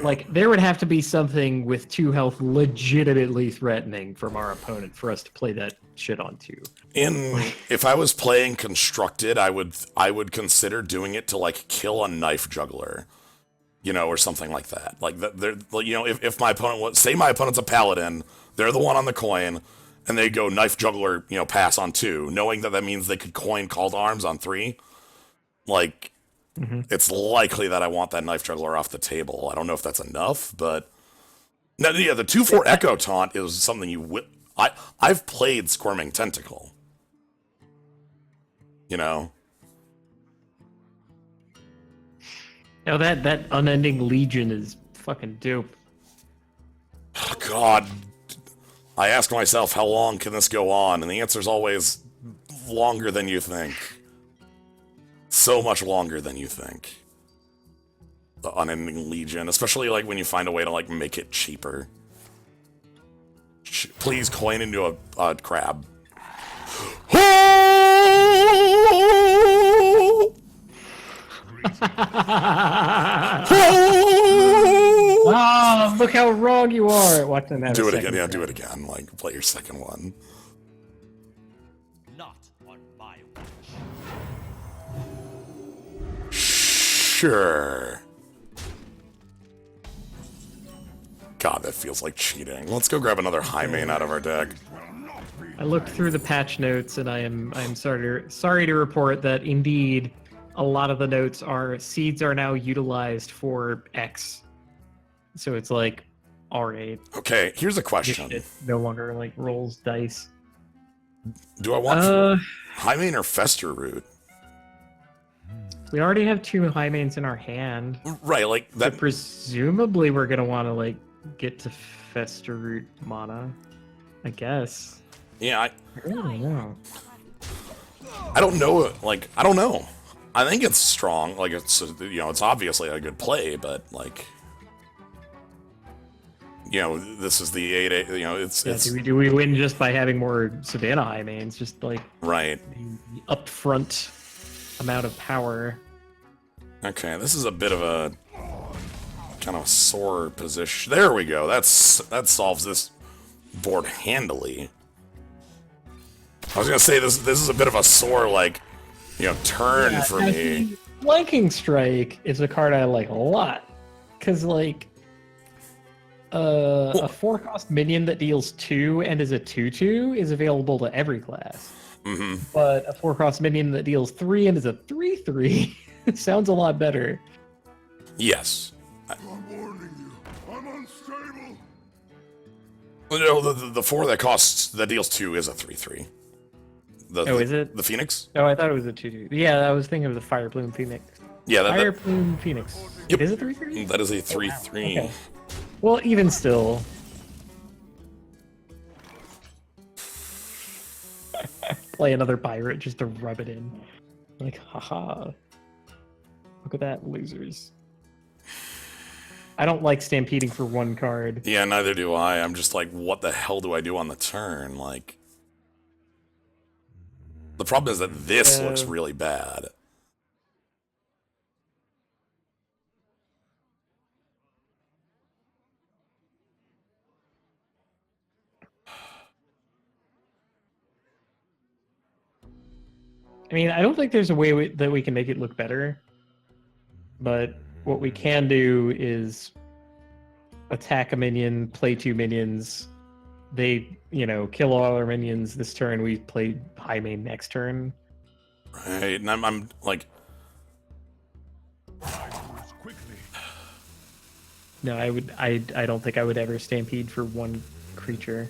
Like, there would have to be something with 2 health legitimately threatening from our opponent for us to play that shit on 2. If I was playing Constructed, I would consider doing it to like kill a Knife Juggler, you know, or something like that. Like you know, if my opponent say my opponent's a Paladin, they're the one on the coin, and they go Knife Juggler, you know, pass on 2, knowing that means they could coin Call to Arms on 3. Like, it's likely that I want that Knife Juggler off the table. I don't know if that's enough, but no, yeah, the 2/4 Echo Taunt is something you I've played Squirming Tentacle. You know? Oh, that Unending Legion is fucking dope. Oh, God. I ask myself, how long can this go on? And the answer's always longer than you think. So much longer than you think. The Unending Legion, especially like when you find a way to like make it cheaper. Please coin into a crab. Oh, look how wrong you are at watching that. Do it again, yeah, do it again. Like, play your second one. Not on my watch. Sure. God, that feels like cheating. Let's go grab another Highmane out of our deck. I looked through the patch notes, and I am sorry to report that indeed a lot of the notes are seeds are now utilized for X. So it's like R8. Okay, here's a question. It no longer like rolls dice. Do I want Highmane or Fester Root? We already have 2 Highmanes in our hand. Right, like that. So presumably we're gonna want to like get to Fester Root mana, I guess. Yeah, I really don't know. I don't know. Like, I don't know. I think it's strong. Like, it's, you know, it's obviously a good play, but like, you know, this is the 8/8. You know, it's Do we win just by having more Savannah Highmanes? Just like right. The upfront amount of power. Okay, this is a bit of a kind of sore position. There we go. That solves this board handily. I was gonna say this is a bit of a sore, like, you know, turn for me. Flanking Strike is a card I like a lot, because like a 4-cost minion that deals 2 and is a 2/2 is available to every class. But a 4-cost minion that deals 3 and is a 3/3 sounds a lot better. Yes. I'm warning you. I'm unstable. No, the 4 that deals 2 is a 3/3. Is it? The Phoenix? Oh, I thought it was a 2/2. Yeah, I was thinking of the Fire Bloom Phoenix. Yeah, Fire Plume Phoenix. Yep. It is a 3/3? that is a 3/3. Okay. Well, even still. Play another pirate just to rub it in. Like, haha. Look at that, losers. I don't like stampeding for one card. Yeah, neither do I. I'm just like, what the hell do I do on the turn? Like, the problem is that this looks really bad. I mean, I don't think there's a way that we can make it look better. But what we can do is attack a minion, play 2 minions. They, kill all our minions this turn. We play Highmare next turn. Right, and I'm like... No, I don't think I would ever stampede for one creature.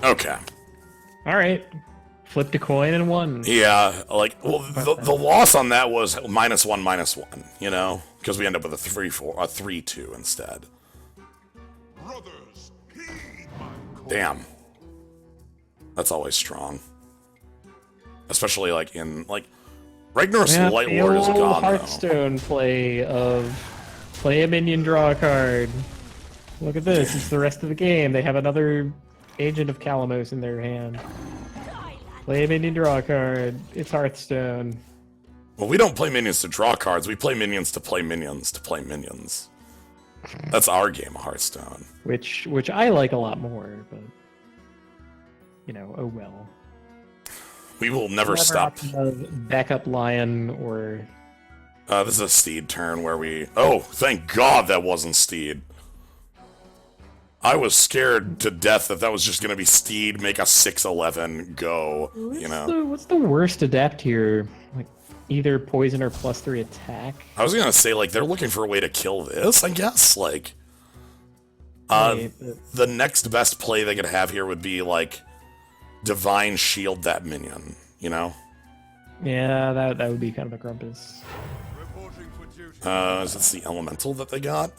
Okay. All right. Flipped a coin and won. Yeah, like, well, the loss on that was -1/-1, you know? Because we end up with a 3/2 instead. Brothers, heed my call. Damn. That's always strong. Especially, like, in, like... Ragnar's Yeah, Light the Lord is old gone, though. Hearthstone play of play a minion, draw a card. Look at this. It's the rest of the game. They have another Agent of Calamos in their hand. Play a minion, draw a card. It's Hearthstone. Well, we don't play minions to draw cards. We play minions to play minions to play minions. That's our game of Hearthstone. Which I like a lot more, but oh well. We will never stop. Backup Lion or This is a Steed turn where we... Oh, thank God that wasn't Steed. I was scared to death that was just going to be Steed, make a 6/11, go, What's the worst adapt here? Like, either poison or +3 attack? I was going to say, like, they're looking for a way to kill this, I guess, like... The next best play they could have here would be, like, Divine Shield that minion, you know? Yeah, that would be kind of a grumpus. Is this the Elemental that they got?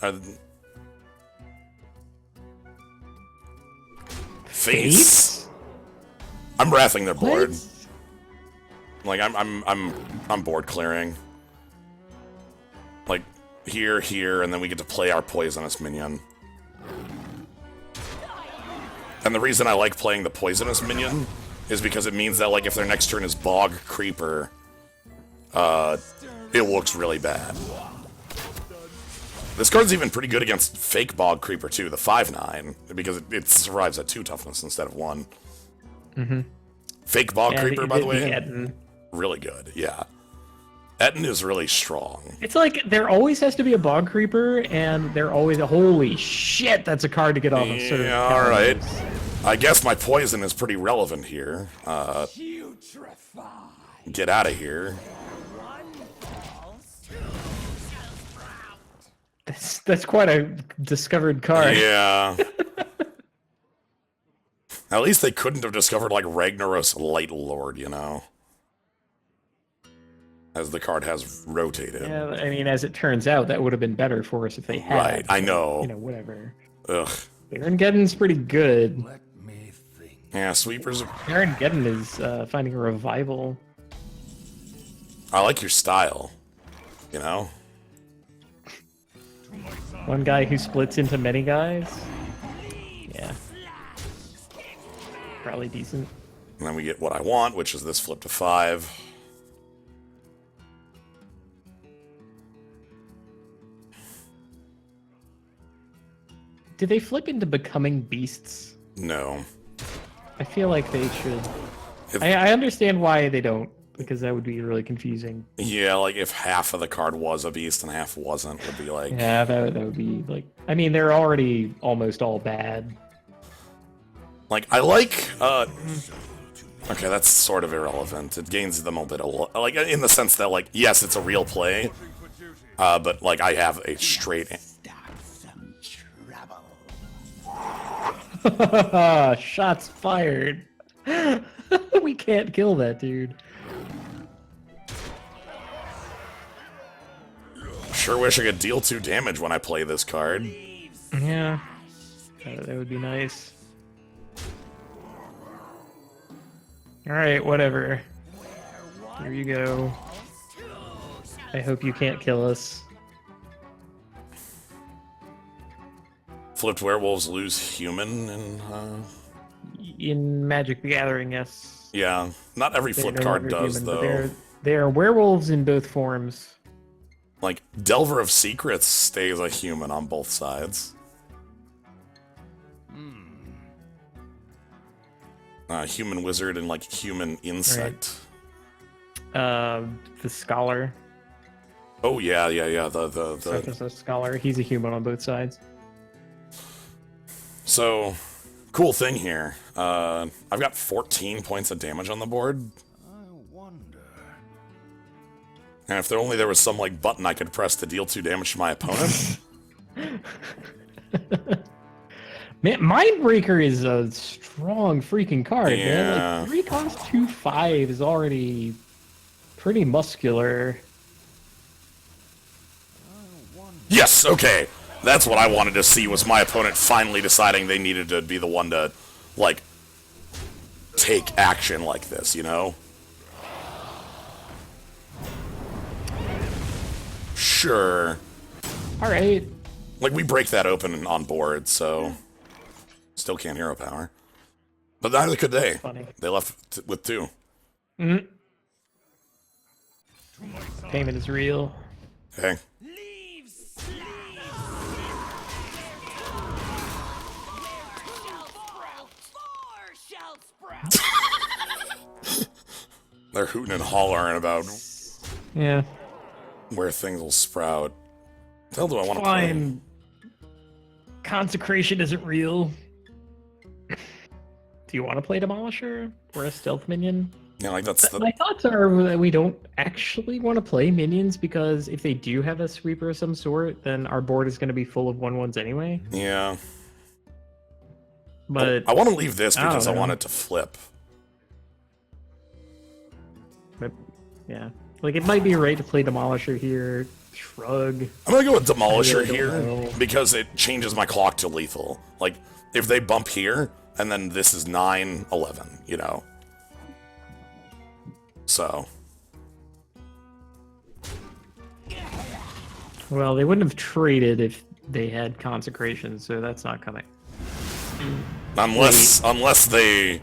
Face? I'm wrathing their board. Like, I'm board clearing. Like, here, and then we get to play our poisonous minion. And the reason I like playing the poisonous minion is because it means that, like, if their next turn is Bog Creeper, it looks really bad. This card's even pretty good against fake Bog Creeper, too, the 5/9, because it survives at 2 toughness instead of 1. Mm-hmm. Fake Bog Creeper, by the way, Etten. really good, yeah. Etten is really strong. It's like, there always has to be a Bog Creeper, and they're always, holy shit, that's a card to get off of. Yeah, alright. I guess my poison is pretty relevant here. Get out of here. That's quite a discovered card. Yeah. At least they couldn't have discovered, like, Ragnaros Light Lord, you know? As the card has rotated. Yeah, I mean, as it turns out, that would have been better for us if they had. Right, I know. Whatever. Ugh. Baron Geddon's pretty good. Let me think. Yeah, sweepers are... Baron Geddon is finding a revival. I like your style, you know? One guy who splits into many guys. Yeah. Probably decent. And then we get what I want, which is this flip to 5. Do they flip into becoming beasts? No. I feel like they should. I understand why they don't, because that would be really confusing. Yeah, like if half of the card was a beast and half wasn't, would be like... Yeah, that would be like... I mean, they're already almost all bad. Like, I like... Okay, that's sort of irrelevant. It gains them a bit of... Like, in the sense that, like, yes, it's a real play, but, like, I have a straight Shots fired. We can't kill that dude. Sure wish I could deal 2 damage when I play this card. Yeah, that would be nice. Alright, whatever. Here you go. I hope you can't kill us. Flipped werewolves lose human and In Magic the Gathering, yes. yeah, not every They're flip no card longer does human, but though. they are werewolves in both forms. Like Delver of Secrets stays a human on both sides. Human wizard and like human insect. The Scholar. Oh yeah. Surface of Scholar. He's a human on both sides. So, cool thing here. I've got 14 points of damage on the board. I wonder. And if there was some like button I could press to deal 2 damage to my opponent. Man, Mindbreaker is a strong freaking card, man. Yeah. Like 3 cost 2/5 is already pretty muscular. Yes, okay. That's what I wanted to see, was my opponent finally deciding they needed to be the one to, like, take action like this, you know? Sure. Alright. Like, we break that open on board, so... Still can't hero power. But neither could they. Funny. They left with 2. Mm-hmm. Payment is real. Okay. They're hooting and hollering about Yeah. where things will sprout. The hell do I want to play? Fine. Consecration isn't real. Do you want to play Demolisher or a stealth minion? Yeah, like that's the... My thoughts are that we don't actually want to play minions because if they do have a sweeper of some sort, then our board is going to be full of 1/1s anyway. Yeah. But I want to leave this because I don't know. want it to flip. But, yeah. Like, it might be right to play Demolisher here. Shrug. I'm gonna go with Demolisher I really here don't know. because it changes my clock to lethal. Like, if they bump here, and then this is 9/11, you know? So... Well, they wouldn't have traded if they had Consecration, so that's not coming. Unless they...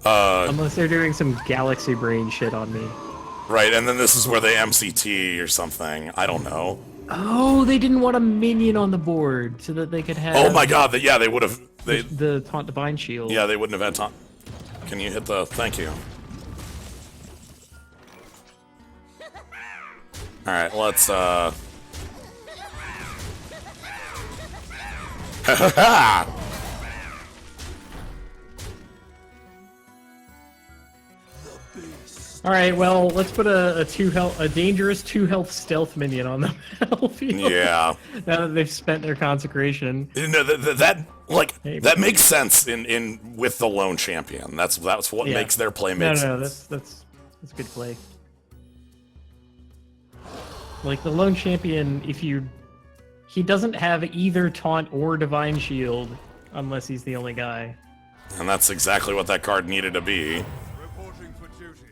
Unless they're doing some Galaxy Brain shit on me. Right, and then this is where they MCT or something. I don't know. Oh, they didn't want a minion on the board so that they could have... Oh my god, yeah, they would have... the Taunt Divine Shield. Yeah, they wouldn't have had time. Can you hit the... Thank you. Alright, let's, Ha ha ha! All right, well, let's put a dangerous 2 health stealth minion on the battlefield. Yeah. Now that they've spent their consecration. No, that makes sense in with the lone champion. That's what Yeah. makes their play No, make no, sense. that's good play. Like the lone champion, he doesn't have either taunt or divine shield unless he's the only guy. And that's exactly what that card needed to be. Reporting for duty.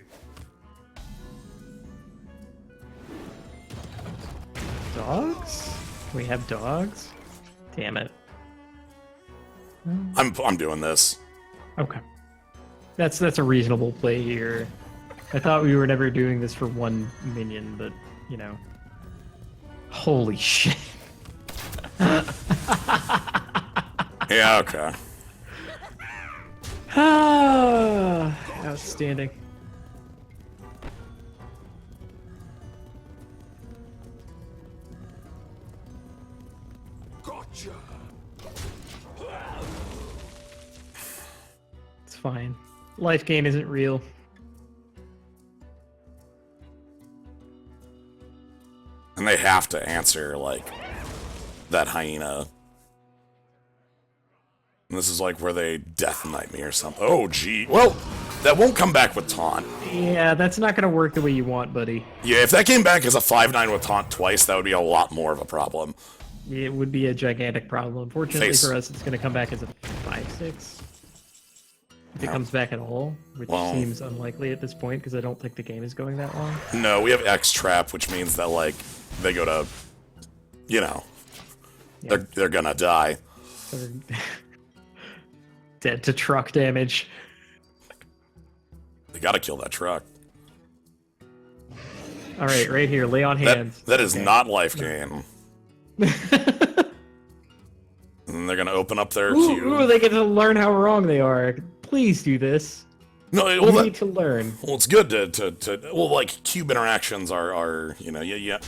Dogs? We have dogs? Damn it. I'm doing this. Okay. That's a reasonable play here. I thought we were never doing this for one minion, but you know. Holy shit. Yeah, okay. Ah, outstanding. Gotcha. It's fine. Life gain isn't real. And they have to answer, like, that hyena. And this is like where they Death Knight me or something. Oh, gee. Well, that won't come back with Taunt. Yeah, that's not going to work the way you want, buddy. Yeah, if that came back as a 5/9 with Taunt twice, that would be a lot more of a problem. It would be a gigantic problem. Fortunately Face. for us, it's going to come back as a 5/6. If it Yeah. comes back at all, which Well- seems unlikely at this point because I don't think the game is going that long. No, we have X Trap, which means that, like, they go to, you know, Yeah. they're gonna die. They're dead to truck damage. They gotta kill that truck. All right, right here, lay on That, hands. that is Okay. not life gain. And they're gonna open up their Ooh, queue. ooh, they get to learn how wrong they are. Please do this. No, We well, need to learn. well, it's good to well, like, cube interactions are you know, yeah.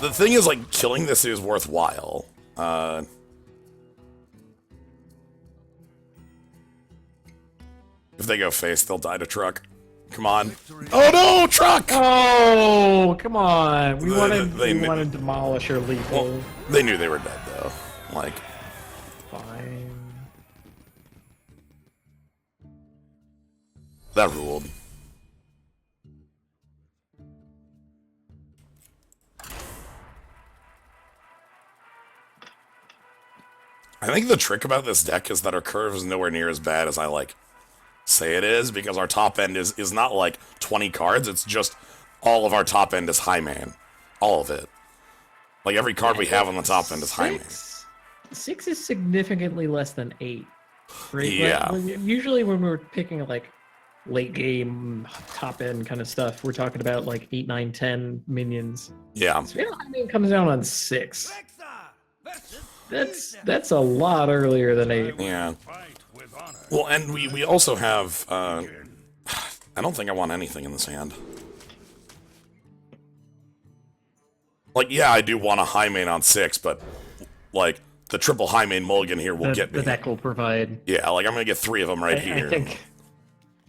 The thing is, like, killing this is worthwhile. If they go face, they'll die to truck. Come on. Oh no, truck! Oh, come on. We They- wanted they we kn- want to demolish our lethal. Well, they knew they were dead, though. Like, Fine. that ruled. I think the trick about this deck is that our curve is nowhere near as bad as I, like, say it is, because our top end is not, like, 20 cards, it's just all of our top end is Highman. All of it. Like, every card we have on the top end is Highman. Six is significantly less than 8. Right? Yeah. Usually when we're picking like late game top end kind of stuff, we're talking about like 8, 9, 10 minions. Yeah. So Highman comes down on 6. That's a lot earlier than 8. Yeah. Fight with honor. Well, and we also have, I don't think I want anything in this hand. Like, yeah, I do want a high main on 6, but, like, the triple high main mulligan here will get me. The deck will provide. Yeah, like, I'm gonna get 3 of them right here. I think.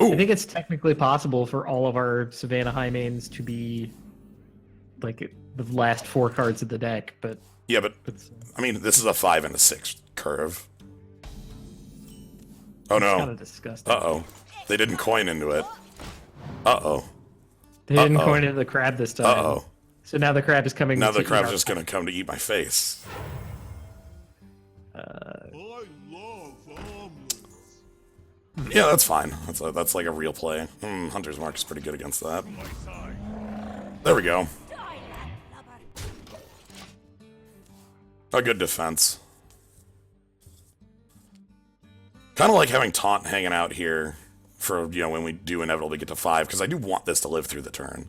Ooh. I think it's technically possible for all of our Savannah High Mains to be like the last 4 cards of the deck, but Yeah, but, it's I mean, this is a 5 and a 6 curve. Oh, kind no. of disgusting. Uh-oh. They didn't coin into it. Uh-oh. They didn't Uh-oh. coin into the crab this time. Uh-oh. So now the crab is coming. Now to the eat crab's our- just gonna come to eat my face. I love omelets. Yeah, that's fine. That's like a real play. Hunter's Mark is pretty good against that. My side. There we go. A good defense. Kind of like having Taunt hanging out here for, you know, when we do inevitably get to 5, because I do want this to live through the turn.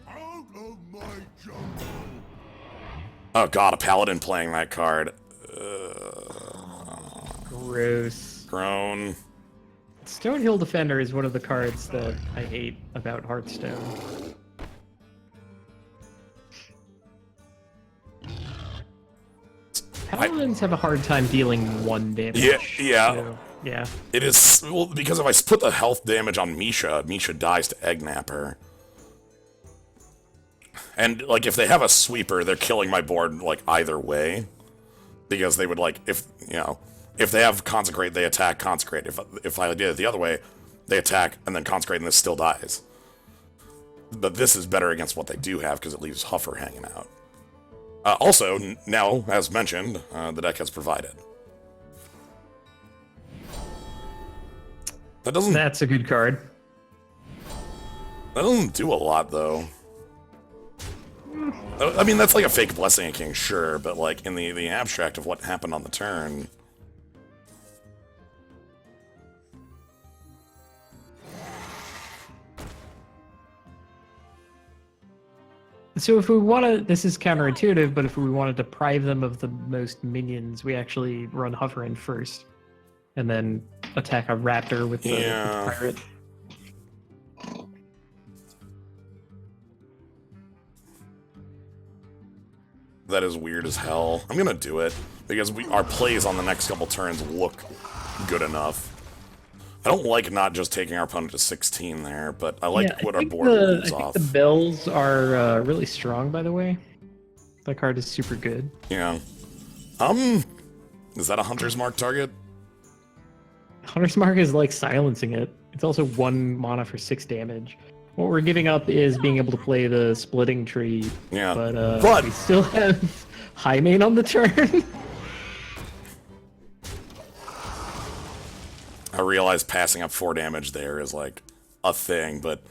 Out of my jungle. Oh god, a Paladin playing that card. Gross. Grown. Stonehill Defender is one of the cards that I hate about Hearthstone. Paladins have a hard time dealing 1 damage. Yeah. So, yeah. It is, well, because if I put the health damage on Misha, Misha dies to Eggnapper. And, like, if they have a sweeper, they're killing my board, like, either way. Because they would, like, if, you know, if they have Consecrate, they attack Consecrate. If I did it the other way, they attack and then Consecrate and this still dies. But this is better against what they do have because it leaves Huffer hanging out. Also, now, as mentioned, the deck has provided. That doesn't That's a good card. do a lot, though. I mean, that's like a fake Blessing of King, sure, but like in the abstract of what happened on the turn. So if we want to, this is counterintuitive, but if we want to deprive them of the most minions, we actually run Hover in first, and then attack a Raptor with the, Yeah. with the Pirate. That is weird as hell. I'm gonna do it because our plays on the next couple turns look good enough. I don't like not just taking our opponent to 16 there, but I like Yeah, what I our think board the, leaves I think off. the bells are really strong, by the way. That card is super good. Yeah. Is that a Hunter's Mark target? Hunter's Mark is like silencing it. It's also 1 mana for 6 damage. What we're giving up is being able to play the splitting tree. Yeah. But we still have Highmane on the turn. I realize passing up 4 damage there is like a thing, but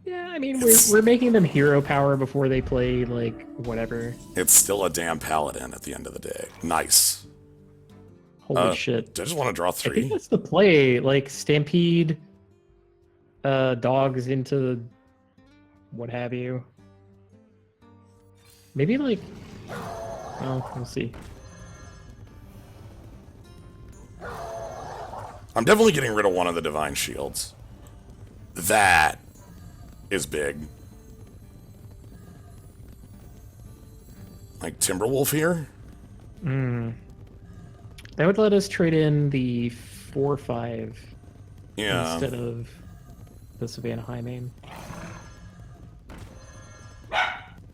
Yeah, I mean, we're making them hero power before they play, like, whatever. it's still a damn paladin at the end of the day. Nice. Holy shit. Do I just want to draw I think 3? that's the play, like, stampede dogs into what have you. Maybe, like, well, we'll see. I'm definitely getting rid of one of the Divine Shields. That is big. Like Timberwolf here? That would let us trade in the 4/5 Yeah. instead of the Savannah Highmane.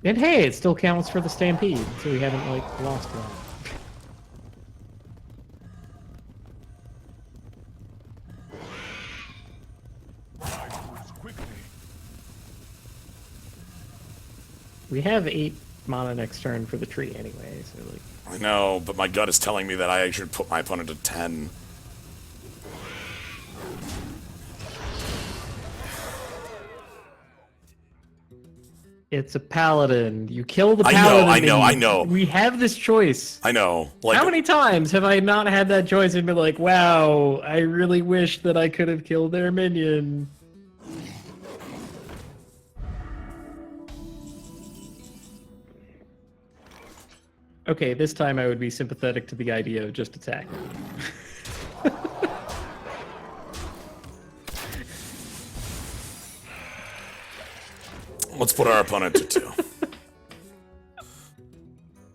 And hey, it still counts for the Stampede, so we haven't, like, lost one. We have 8 mana next turn for the tree anyway, so, like... I know, but my gut is telling me that I should put my opponent to 10. It's a paladin. You kill the paladin. I know. We have this choice. I know. Like, How many times have I not had that choice and been like, wow, I really wish that I could have killed their minion? Okay, this time I would be sympathetic to the idea of just attacking. let's put our opponent to 2.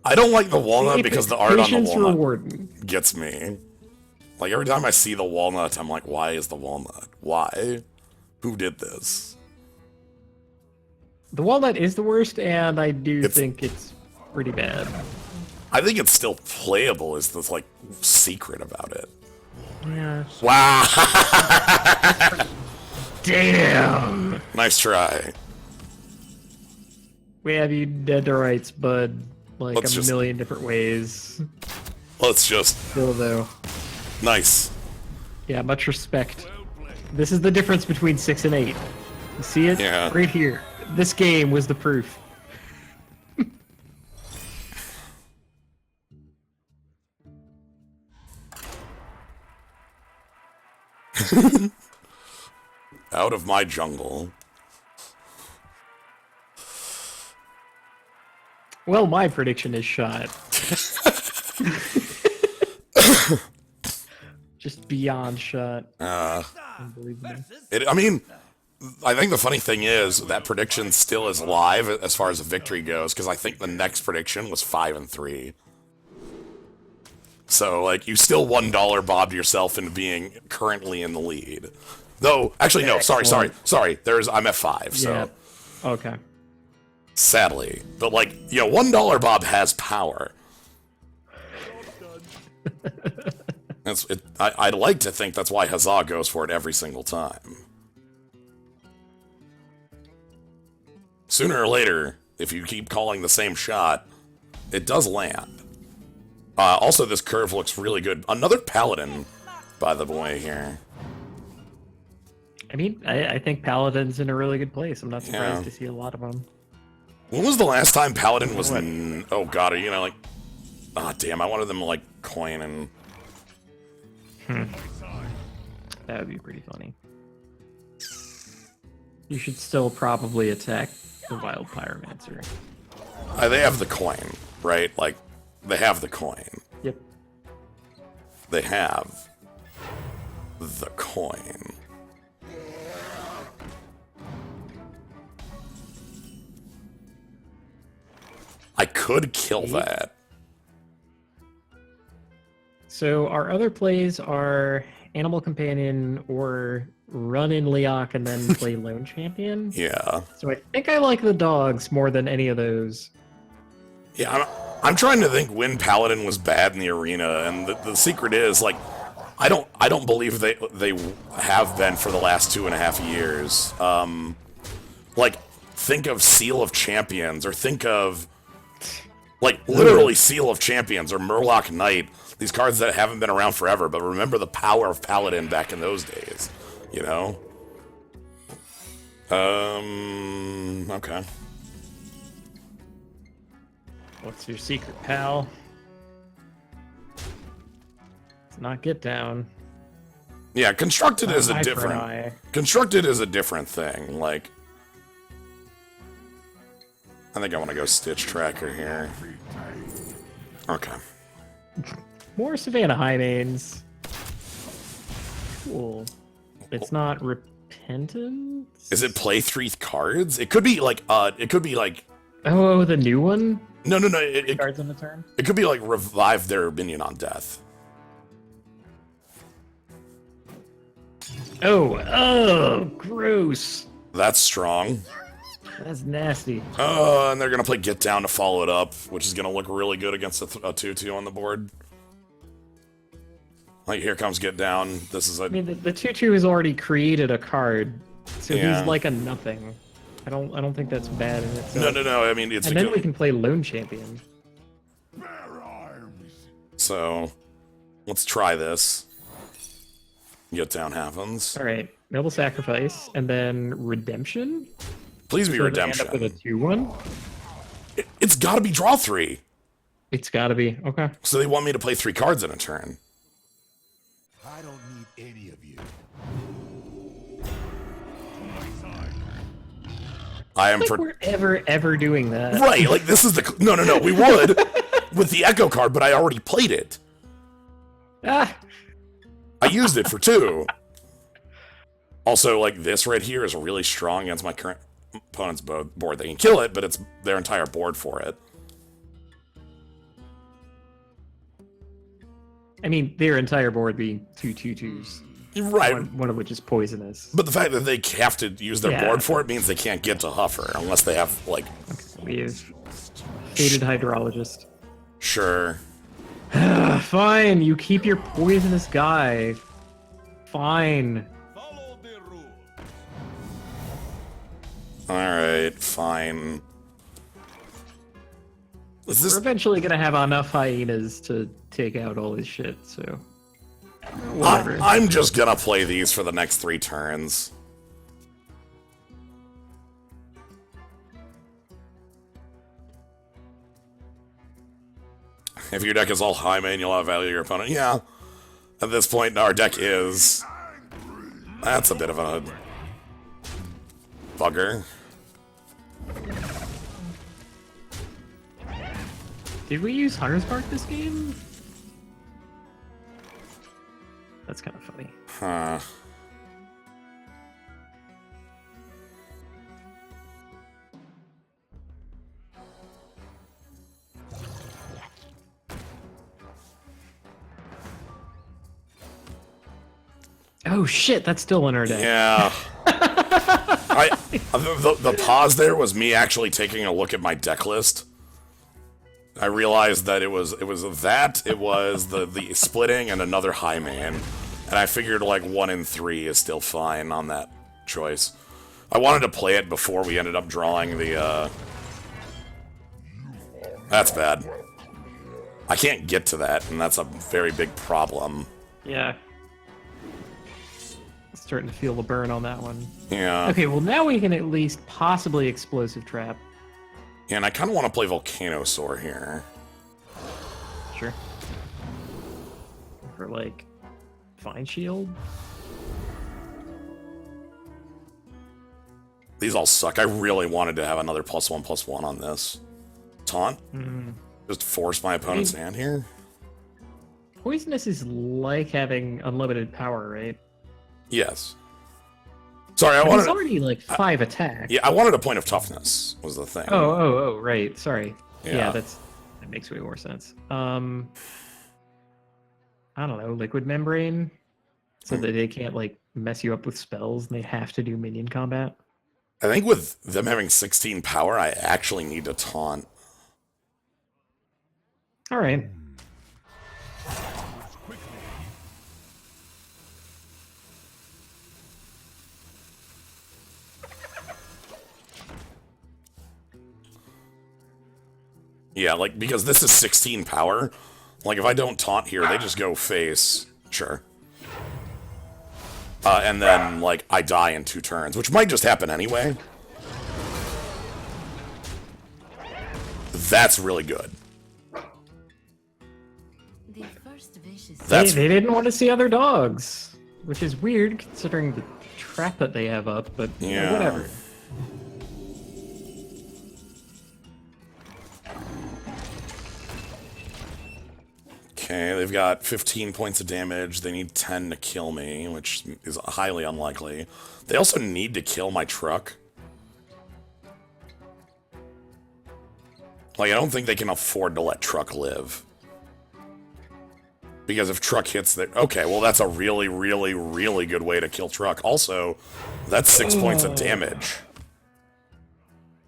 I don't like the walnut because the art on the Patience walnut rewarding. gets me. Like, every time I see the walnut, I'm like, why is the walnut? Why? Who did this? The walnut is the worst, and I do think it's pretty bad. I think it's still playable, is this, like, secret about it. Yeah. Wow! Damn! Nice try. We have you dead to rights, bud. Like, Let's a just- million different ways. Let's just... Still, though. Nice. Yeah, much respect. This is the difference between 6 and 8. You see it? Yeah. Right here. This game was the proof. Out of my jungle. Well, my prediction is shot. Just beyond shot. Unbelievable. I mean, I think the funny thing is that prediction still is live as far as the victory goes, because I think the next prediction was 5 and 3. So, like, you still $1 bobbed yourself into being currently in the lead. Though, actually, no, sorry. I'm at 5, so... Yeah. Okay. Sadly. But, like, you know, $1 bob has power. I'd like to think that's why Huzzah goes for it every single time. Sooner or later, if you keep calling the same shot, it does land. Also, this curve looks really good. Another paladin, by the way, here. I mean, I think Paladin's in a really good place. I'm not surprised Yeah. to see a lot of them. When was the last time paladin was... oh god, are you gonna, like... Ah, damn, I wanted them to, like, coin and... That would be pretty funny. You should still probably attack the Wild Pyromancer. They have the coin, right? Like, they have the coin. Yep. They have the coin. I could kill that. So our other plays are Animal Companion or run in Leok and then play Lone Champion. Yeah. So I think I like the dogs more than any of those. Yeah, I'm trying to think when Paladin was bad in the arena, and the secret is, like, I don't believe they have been for the last 2.5 years. Like, think of Seal of Champions, or think of, like, literally Seal of Champions, or Murloc Knight. These cards that haven't been around forever, but remember the power of Paladin back in those days, you know? Okay. What's your secret, pal? It's not get down. Yeah, constructed is a Eye for an different... eye. Constructed is a different thing, like... I think I want to go Stitch Tracker here. Okay. More Savannah Highmanes. Cool. It's not Repentance? Is it play 3 cards? It could be like, Oh, the new one? No, Cards on the turn? it could be like revive their minion on death. Oh, gross. That's strong. That's nasty. And they're gonna play Get Down to follow it up, which is gonna look really good against a 2/2 on the board. Like, here comes Get Down. This is a... I mean, the 2/2 has already created a card, so Yeah. he's like a nothing. I don't think that's bad in itself. No, I mean, it's And a then good... we can play Lone Champion. Bear arms. So, let's try this. Get Down happens. All right, Noble Sacrifice, and then Redemption. Please be So they end Redemption. up with a 2/1. It's gotta be draw 3. It's got to be okay. So they want me to play 3 cards in a turn. I don't need any of you. I am I don't think we're ever doing that. right. Like, this is the no. We would with the Echo card, but I already played it. Ah, I used it for 2. Also, like, this right here is really strong against my current opponent's board. They can kill it, but it's their entire board for it. I mean, their entire board being 2/2/2s. Right. One of which is poisonous. But the fact that they have to use their Yeah. board for it means they can't get to Huffer unless they have, like, We have Fated Hydrologist. sure. Fine, you keep your poisonous guy. Fine. Follow the rules. Alright, fine. Is this... We're eventually gonna have enough hyenas to take out all his shit, so... Whatever. I'm just gonna play these for the next 3 turns. If your deck is all high main, you'll outvalue your opponent. Yeah. At this point, our deck is... That's a bit of a... bugger. Did we use Hunter's Mark this game? That's kind of funny. Huh. Oh shit, that's still in our deck. Yeah. The pause there was me actually taking a look at my deck list. I realized that it was the splitting and another high man, and I figured like 1 and 3 is still fine on that choice. I wanted to play it before we ended up drawing the. That's bad. I can't get to that, and that's a very big problem. Yeah. Starting to feel the burn on that one. Yeah. Okay, well now we can at least possibly Explosive Trap. And I kind of want to play Volcanosaur here. Sure. For like Fine Shield. These all suck. I really wanted to have another +1/+1 on this. Taunt? Just force my opponent's hand here? Poisonous is like having unlimited power, right? Yes. Sorry, I But wanted... it's already like 5 attack. Yeah, I wanted a point of toughness, was the thing. Oh, right. Sorry. Yeah. Yeah, that makes way more sense. I don't know, Liquid Membrane, so that they can't like mess you up with spells and they have to do minion combat. I think with them having 16 power, I actually need to taunt. All right. Yeah, like, because this is 16 power. Like, if I don't taunt here, they just go face. Sure. And then, like, I die in 2 turns, which might just happen anyway. That's really good. The first vicious That's They didn't want to see other dogs, which is weird considering the trap that they have up, but Yeah. whatever. Okay, they've got 15 points of damage. They need 10 to kill me, which is highly unlikely. They also need to kill my truck. Like, I don't think they can afford to let truck live. Because if truck hits the... Okay, well, that's a really, really, really good way to kill truck. Also, that's 6 points of damage.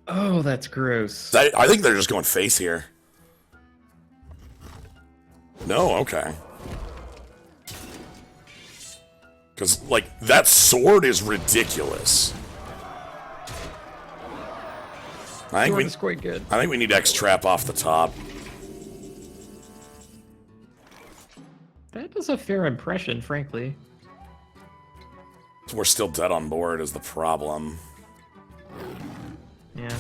Oh, that's gross. I think they're just going face here. No, okay. Because, like, that sword is ridiculous. I think It's quite good. I think we need X-Trap off the top. That was a fair impression, frankly. We're still dead on board is the problem. Yeah.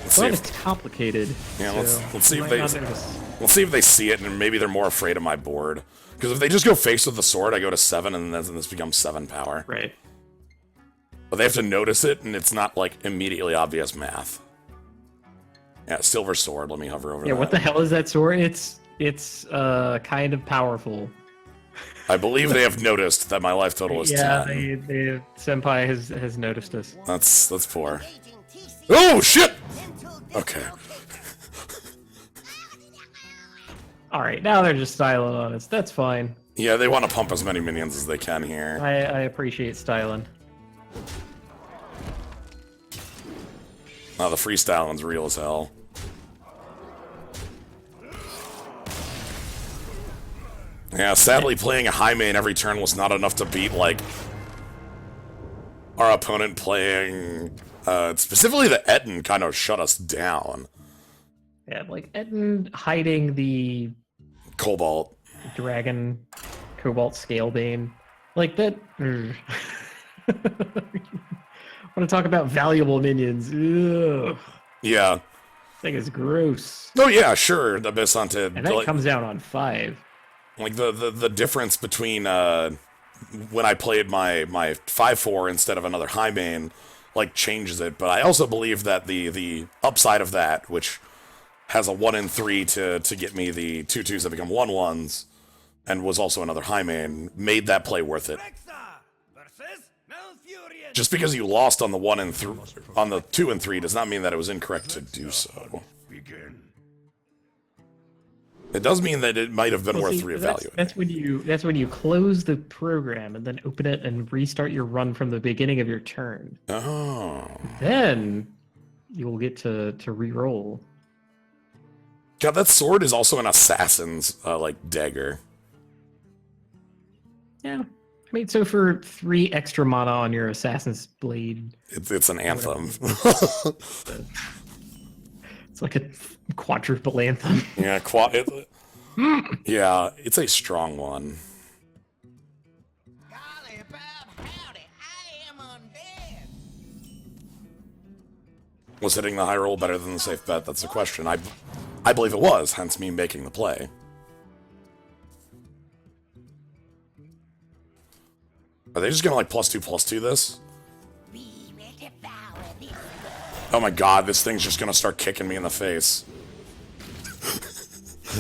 Let's see But if, it's complicated. yeah, so let's see you if might they... not notice. We'll see if they see it, and maybe they're more afraid of my board. Because if they just go face with the sword, I go to 7, and then this becomes 7 power. Right. But they have to notice it, and it's not, like, immediately obvious math. Yeah, silver sword. Let me hover over Yeah, that. what the hell is that sword? It's kind of powerful. I believe they have noticed that my life total is 10. The senpai has noticed us. That's 4. Oh, shit! Okay. All right, now they're just styling on us. That's fine. Yeah, they want to pump as many minions as they can here. I appreciate styling. Oh, the freestyling's real as hell. Yeah, sadly, playing a Highmare every turn was not enough to beat, like, our opponent playing... specifically the Etten kind of shut us down. Yeah, like Etten hiding the Cobalt. dragon cobalt scalebane. Like that. Want to talk about valuable minions? Ugh, Yeah. thing is gross. Oh, yeah, sure. The Bisante... And that comes down on 5. Like, the difference between, when I played my 5-4 instead of another Highmare, like, changes it. But I also believe that the upside of that, which has a 1 in 3 to get me the 2/2s that become 1/1s, and was also another Highmare, made that play worth it. Just because you lost on the 1 and 3, on the 2 and 3, does not mean that it was incorrect to do so. Begin. It does mean that it might have been worth See, reevaluating. that's when you close the program and then open it and restart your run from the beginning of your turn. Oh. Then you will get to re-roll. God, that sword is also an assassin's, like, dagger. Yeah. I mean, so for 3 extra mana on your assassin's blade, It's an anthem. it's like a quadruple anthem. Yeah, yeah, it's a strong one. Golly, Bob, howdy, I am undead. Was hitting the high roll better than the safe bet? That's the question. I believe it was, hence me making the play. Are they just gonna, like, +2/+2 this? We will devour this. Oh my god, this thing's just gonna start kicking me in the face.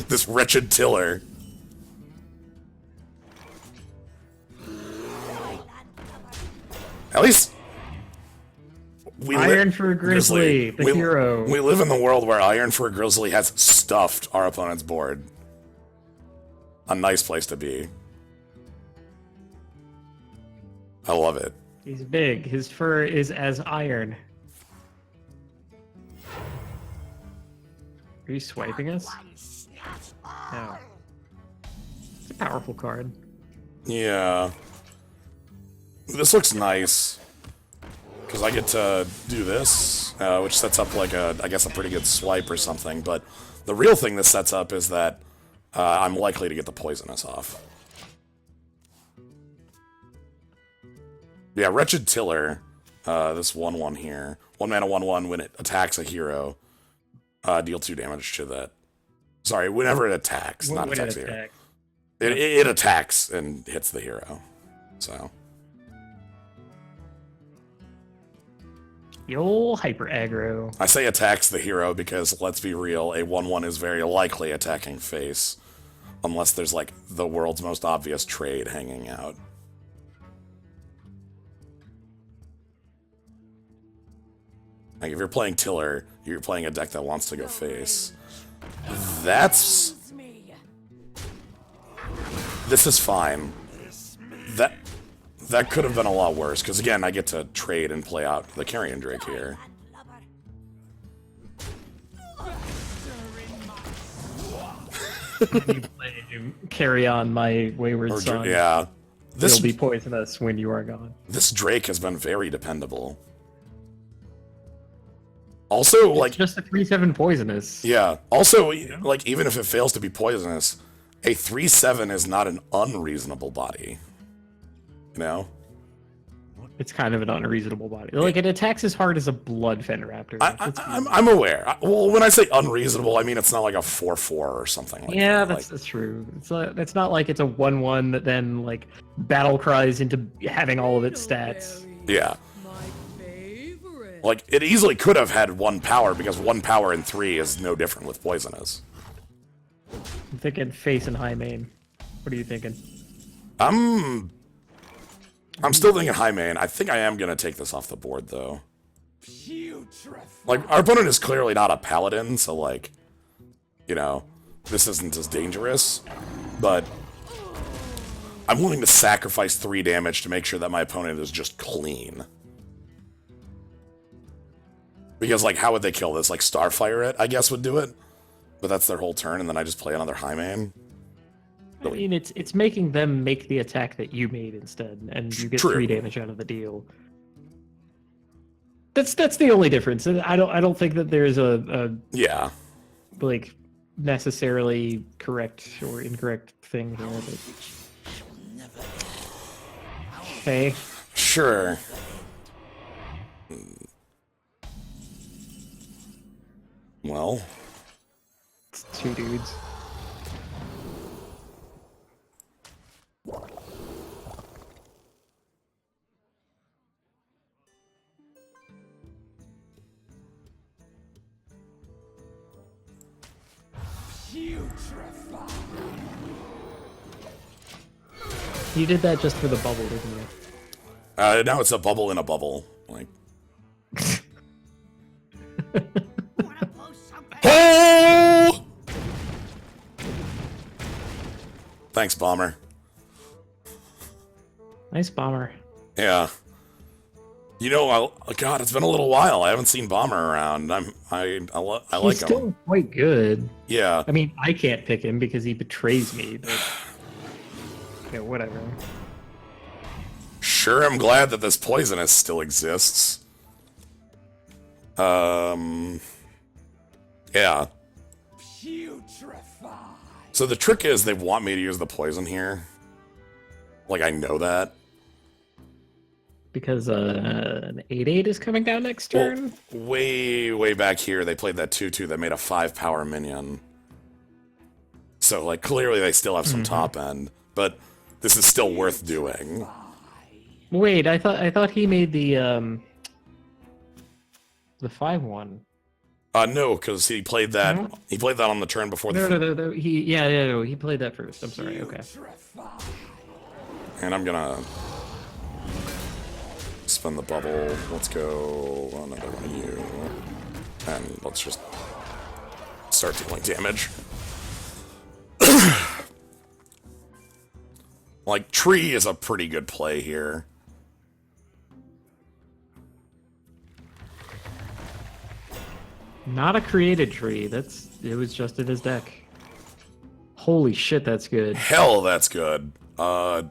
This wretched tiller. At least... Iron for Grizzly, the hero. We live in the world where Iron for Grizzly has stuffed our opponent's board. A nice place to be. I love it. He's big. His fur is as iron. Are you swiping us? No. It's a powerful card. Yeah. This looks nice. Because I get to do this, which sets up like I guess a pretty good swipe or something. But the real thing this sets up is that I'm likely to get the poisonous off. Yeah, Wretched Tiller, this 1/1 here. 1 mana 1/1 when it attacks a hero. Deal 2 damage to that. Sorry, whenever it attacks, not attacks the hero. It attacks and hits the hero. So. Yo, hyper aggro. I say attacks the hero because, let's be real, a 1/1 is very likely attacking face. Unless there's, like, the world's most obvious trade hanging out. Like, if you're playing Tiller, you're playing a deck that wants to go face. That's... This is fine. That could have been a lot worse, because again, I get to trade and play out the Carrion Drake here. You play to carry on my wayward son. Yeah. This will be poisonous when you are gone. This Drake has been very dependable. Also, It's like... just a 3/7 poisonous. Yeah. Also, like, even if it fails to be poisonous, a 3/7 is not an unreasonable body. You know? It's kind of an unreasonable body. Like, it attacks as hard as a Blood Fender Raptor. I'm aware. Well, when I say unreasonable, I mean it's not like a 4/4 or something like that. Yeah, that's true. It's not like it's a 1/1 that then, like, battle cries into having all of its stats. Yeah. Like, it easily could have had 1 power, because 1 power in 3 is no different with poisonous. I'm thinking face and high main. What are you thinking? I'm still thinking high main. I think I am going to take this off the board, though. Like, our opponent is clearly not a paladin, so, like, you know, this isn't as dangerous. But I'm willing to sacrifice 3 damage to make sure that my opponent is just clean. Because, like, how would they kill this? Like, Starfire it, I guess, would do it. But that's their whole turn, and then I just play another high main. I mean, it's making them make the attack that you made instead, and you get 3 damage out of the deal. That's the only difference. I don't think that there's a yeah, like, necessarily correct or incorrect thing here. But... Okay. Sure. Well, It's 2 dudes. You did that just for the bubble, didn't you? now it's a bubble in a bubble. Like, oh! Thanks, Bomber. Nice bomber. Yeah. You know, God, it's been a little while. I haven't seen Bomber around. I like him. He's still quite good. Yeah. I mean, I can't pick him because he betrays me, but... Yeah, whatever. Sure, I'm glad that this poisonous still exists. Yeah. So the trick is they want me to use the poison here. Like, I know that. Because an 8/8 is coming down next turn? Well, way back here, they played that 2/2 that made a 5-power minion. So, like, clearly they still have some top end, but this is still worth doing. Wait, I thought he made the 5/1. No, because he played that. No? He played that on the turn before the. No. He played that first. I'm sorry. Okay. And I'm gonna spin the bubble. Let's go another one of you, and let's just start dealing damage. Like, tree is a pretty good play here. Not a created tree. It was just in his deck. Holy shit, that's good. Hell, that's good. I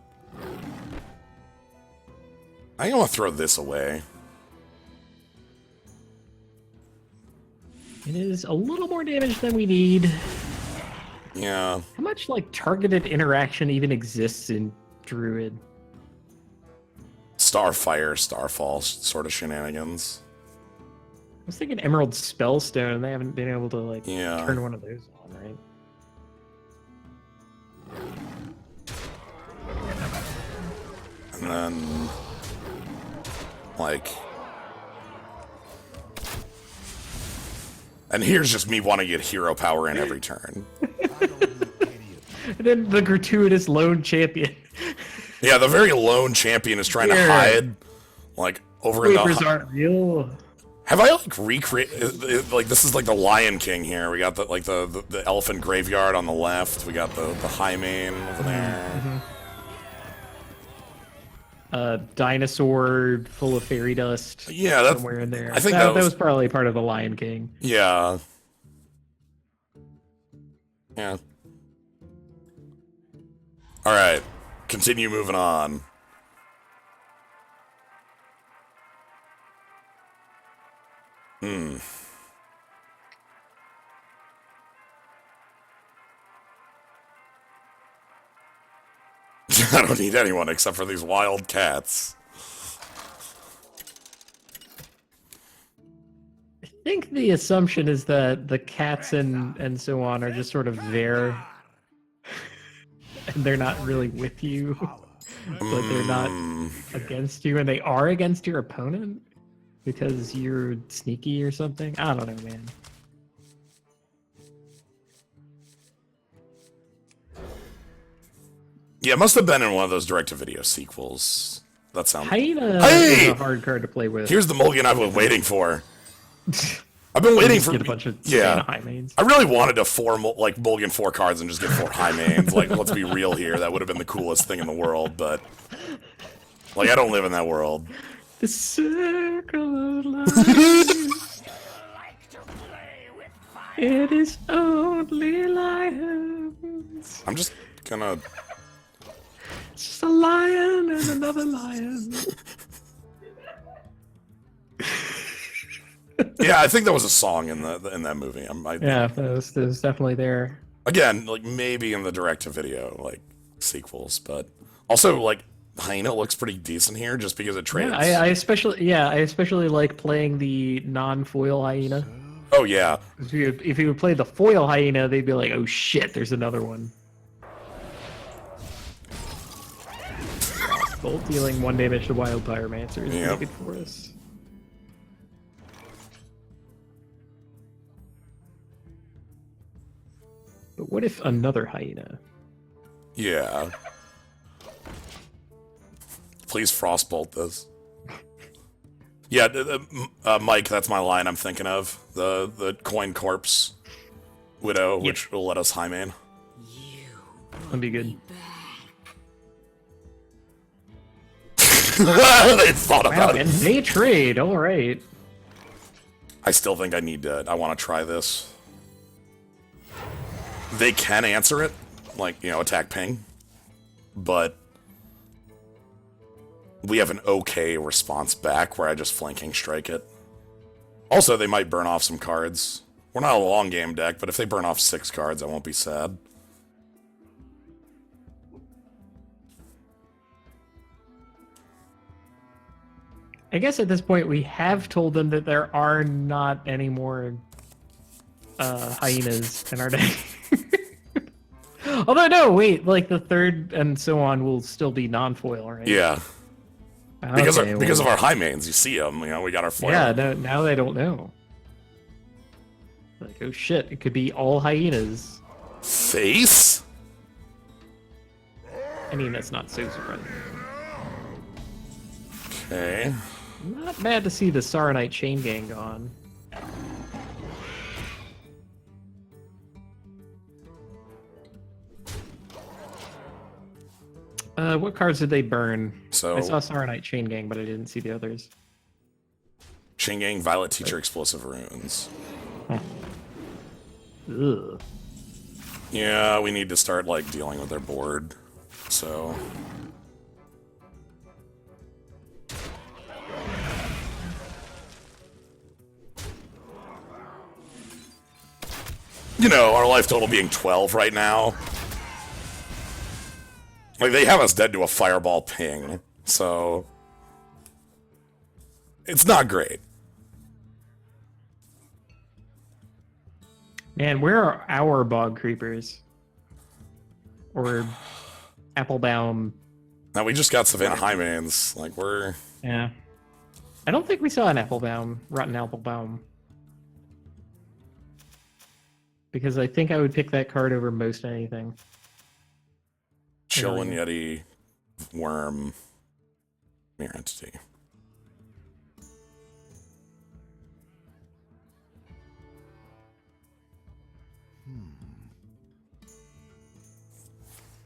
think I'm gonna throw this away. It is a little more damage than we need. Yeah. How much like targeted interaction even exists in Druid? Starfire, Starfall sort of shenanigans. I was thinking Emerald Spellstone. They haven't been able to like Yeah. turn one of those on, right? And then, like... And here's just me wanting to get hero power in every turn. And then the gratuitous lone champion. Yeah, the very lone champion is trying to Yeah. hide, like, over in Papers the... aren't real. Have I, like, recreated... Like, this is like the Lion King here. We got, the elephant graveyard on the left. We got the Highmane over there. Dinosaur full of fairy dust. Yeah, that's... Somewhere in there. I think that that was... was probably part of the Lion King. Yeah. Yeah. Alright. Continue moving on. I don't need anyone except for these wild cats. I think the assumption is that the cats and so on are just sort of there. And they're not really with you. Like they're not against you, and they are against your opponent because you're sneaky or something. I don't know, man. Yeah, it must have been in one of those direct-to-video sequels. That sounds... Hyena Hey! is a hard card to play with. Here's the mulligan I've been waiting for. I've been waiting for... Get a bunch of Yeah. Highmanes. I really wanted to mulligan 4 cards and just get 4 Highmanes. Like, let's be real here. That would have been the coolest thing in the world, but... Like, I don't live in that world. The circle of life. It is only lions. I'm just gonna... It's just a lion and another lion. Yeah, I think there was a song in that movie. Yeah, that was definitely there. Again, like, maybe in the direct-to-video, like, sequels, but... Also, like, Hyena looks pretty decent here just because it trades. Yeah, I especially like playing the non-foil hyena. Oh, yeah. If you would play the foil hyena, they'd be like, "Oh shit, there's another one." Bolt dealing 1 damage to Wild Pyromancer is Yep. pretty good for us. But what if another hyena? Yeah. Please Frostbolt this. Yeah, Mike, that's my line I'm thinking of. The Coin Corpse Widow, which will let us Highmane. That'd be good. They thought Wow, about and it. they trade. All right. I still think I want to try this. They can answer it, like, attack ping, but we have an okay response back where I just flanking strike it. Also, they might burn off some cards. We're not a long game deck, but if they burn off 6 cards, I won't be sad. I guess at this point we have told them that there are not any more hyenas in our deck. Although no, wait, like the third and so on will still be non-foil, right? Yeah. Because Okay, of our Highmanes, you see them. We got our foil. Yeah, no, now they don't know. Like, oh shit, it could be all hyenas. Face? I mean, that's not so surprising. Okay. Not bad to see the Saronite Chain Gang gone. What cards did they burn? So I saw Saronite Chain Gang, but I didn't see the others. Shingang, Violet Teacher, Explosive Runes. Ugh. Yeah, we need to start, like, dealing with their board. So... You know, our life total being 12 right now. Like, they have us dead to a fireball ping, so... It's not great. Man, where are our bog creepers? Or Applebaum? Now, we just got Savannah Highmanes. Like, we're... Yeah. I don't think we saw an Applebaum, Rotten Applebaum. Because I think I would pick that card over most anything. Chillin' Yeti, Worm, Mirror Entity.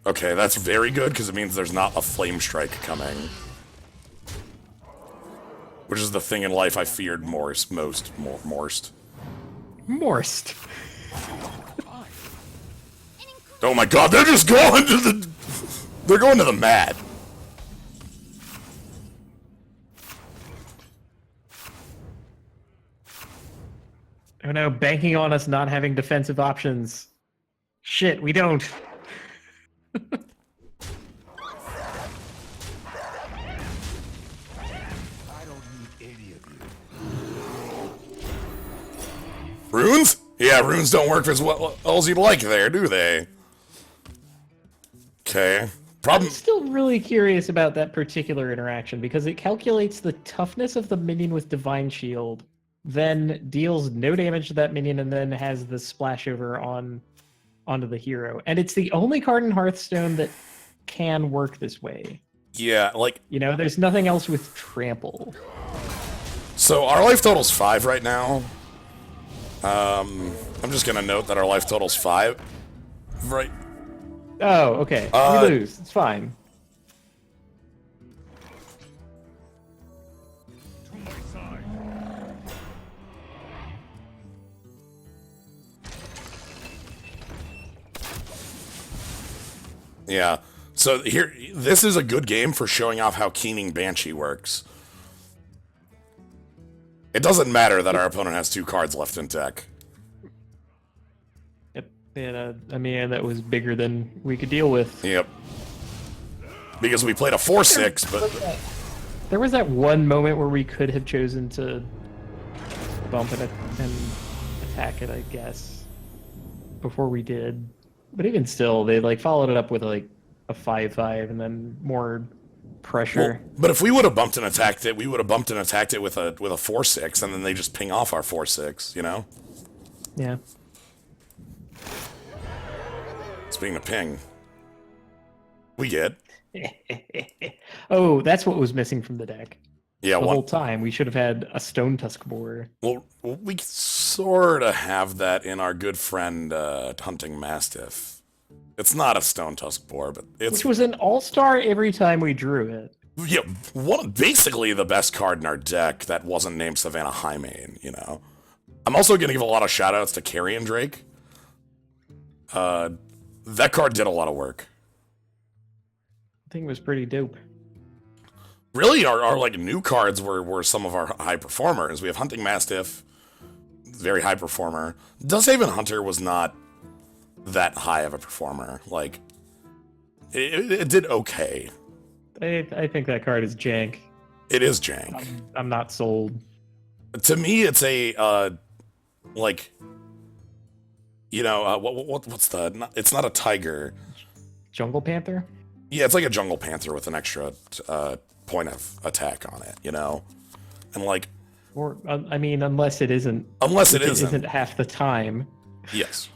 Okay, that's very good, because it means there's not a Flame Strike coming. Which is the thing in life I feared most. Morst. Morst. Oh my god, they're just going to the... They're going to the mat. Oh no, banking on us not having defensive options. Shit, we don't. I don't need any of you. Runes? Yeah, runes don't work as well as you'd like there, do they? Okay. Problem. I'm still really curious about that particular interaction because it calculates the toughness of the minion with Divine Shield, then deals no damage to that minion, and then has the splash over onto the hero. And it's the only card in Hearthstone that can work this way. Yeah, like... You know, there's nothing else with trample. So, our life total's 5 right now. I'm just gonna note that our life total's 5. Right. Oh, okay. We lose. It's fine. To my side. Yeah. So here, this is a good game for showing off how Keening Banshee works. It doesn't matter that our opponent has 2 cards left in deck. Yep. They had a man that was bigger than we could deal with. Yep. Because we played a 4/6, but... There was that one moment where we could have chosen to bump it and attack it, I guess, before we did. But even still, they like followed it up with like a 5/5 and then more pressure. Well, but if we would have bumped and attacked it, we would have bumped and attacked it with a 4/6, and then they just ping off our 4/6, you know? Yeah. Speaking of ping, we get... Oh, that's what was missing from the deck. Yeah, The whole time we should have had a Stone Tusk Boar. Well, we sort of have that in our good friend Hunting Mastiff. It's not a Stone Tusk Boar, but it's... Which was an all-star every time we drew it. Yeah, basically the best card in our deck that wasn't named Savannah Highmane, you know? I'm also going to give a lot of shout-outs to Carrion Drake. That card did a lot of work. I think it was pretty dope. Really, our like new cards were some of our high performers. We have Hunting Mastiff, very high performer. Dusthaven Hunter was not that high of a performer. Like, it did okay. I think that card is jank. It is jank. I'm not sold. To me, it's a like, you know, what's the? It's not a tiger. Jungle Panther? Yeah, it's like a Jungle Panther with an extra point of attack on it, you know? And like... Or, I mean, unless it isn't... Unless it isn't half the time. Yes.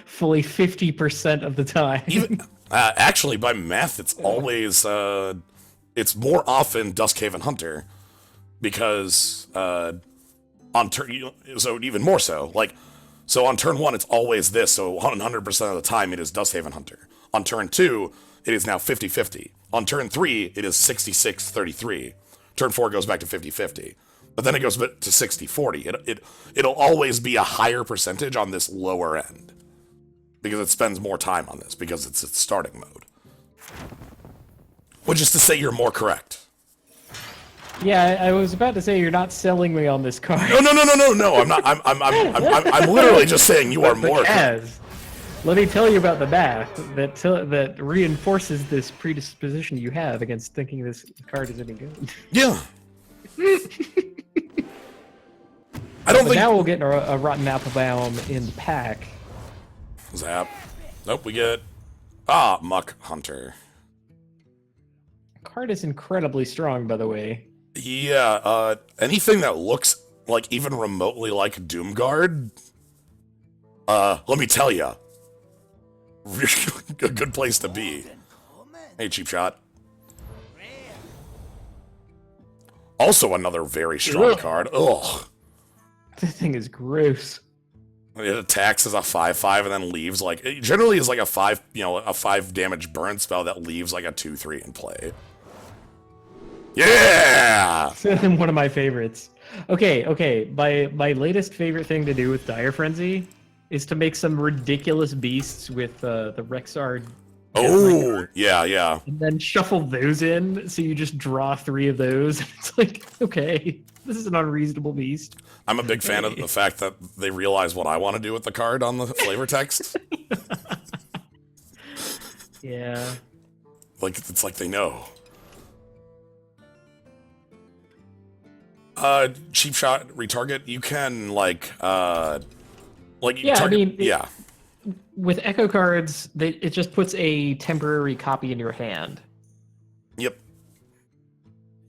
Fully 50% of the time. Even actually, by math, it's always... it's more often Duskhaven Hunter. Because on turn... So even more so. Like, so on turn 1, it's always this. So 100% of the time, it is Duskhaven Hunter. On turn 2... it is now 50-50. On turn 3, it is 66-33. Turn 4 goes back to 50-50. But then it goes to 60-40. It'll always be a higher percentage on this lower end. Because it spends more time on this, because it's its starting mode. Which is to say you're more correct. Yeah, I was about to say you're not selling me on this card. No, I'm not. I'm literally just saying you are more correct. Kaz, let me tell you about the math that reinforces this predisposition you have against thinking this card is any good. Yeah. I don't think. Now we'll get a Rotten Applebaum in the pack. Zap. Nope, we get Muck Hunter. Card is incredibly strong, by the way. Yeah, anything that looks like even remotely like Doomguard, let me tell ya, a good place to be. Hey, cheap shot. Also another very strong card. Ugh. This thing is gross. It attacks as a 5/5 and then leaves like, it generally is like a 5 damage burn spell that leaves like a 2/3 in play. Yeah! One of my favorites. Okay. My latest favorite thing to do with Dire Frenzy is to make some ridiculous beasts with the Rexar. Oh, yeah. And then shuffle those in, so you just draw 3 of those. It's like, okay, this is an unreasonable beast. I'm a big fan of the fact that they realize what I want to do with the card on the flavor text. Yeah. Like, it's like they know. Cheap shot, retarget, you can, yeah. With Echo cards, it just puts a temporary copy in your hand. Yep.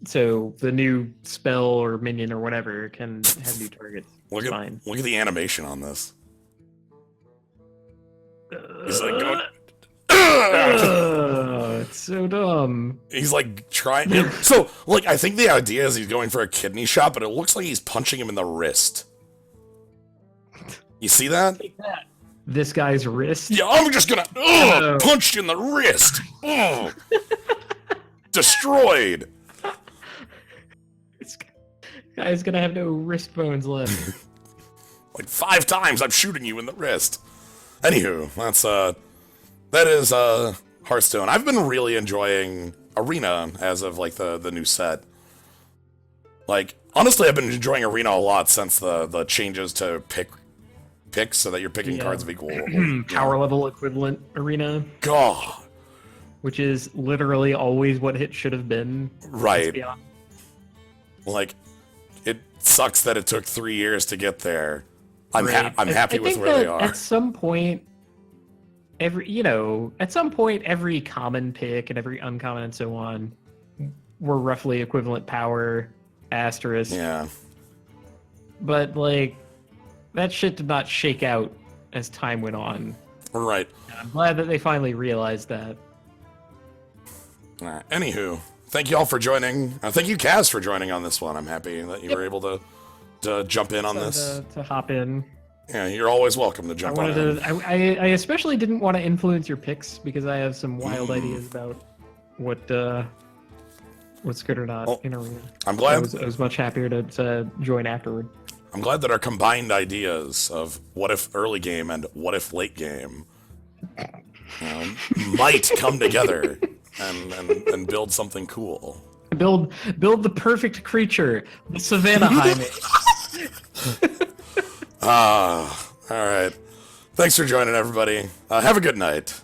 So the new spell or minion or whatever can have new targets. Look at the animation on this. He's like going. It's so dumb. He's like trying. So, like, I think the idea is he's going for a kidney shot, but it looks like he's punching him in the wrist. You see that? Take that. This guy's wrist. Yeah, I'm just gonna punch you in the wrist. Destroyed. This guy's gonna have no wrist bones left. Like 5 times I'm shooting you in the wrist. Anywho, that is Hearthstone. I've been really enjoying Arena as of like the new set. Like, honestly, I've been enjoying Arena a lot since the changes to picks so that you're picking cards of equal power level equivalent Arena. God. Which is literally always what it should have been. Right. Like, it sucks that it took 3 years to get there. I'm happy with where they are. At some point, every common pick and every uncommon and so on were roughly equivalent power asterisk. Yeah. But like, that shit did not shake out as time went on. Right. And I'm glad that they finally realized that. Anywho, thank you all for joining. Thank you, Kaz, for joining on this one. I'm happy that you were able to jump in on this. To hop in. Yeah, you're always welcome to jump on. I especially didn't want to influence your picks because I have some wild ideas about what's good or not in Arena. I'm glad. I was much happier to join afterward. I'm glad that our combined ideas of what if early game and what if late game might come together and build something cool. Build the perfect creature, the Savannah Highmare. All right. Thanks for joining, everybody. Have a good night.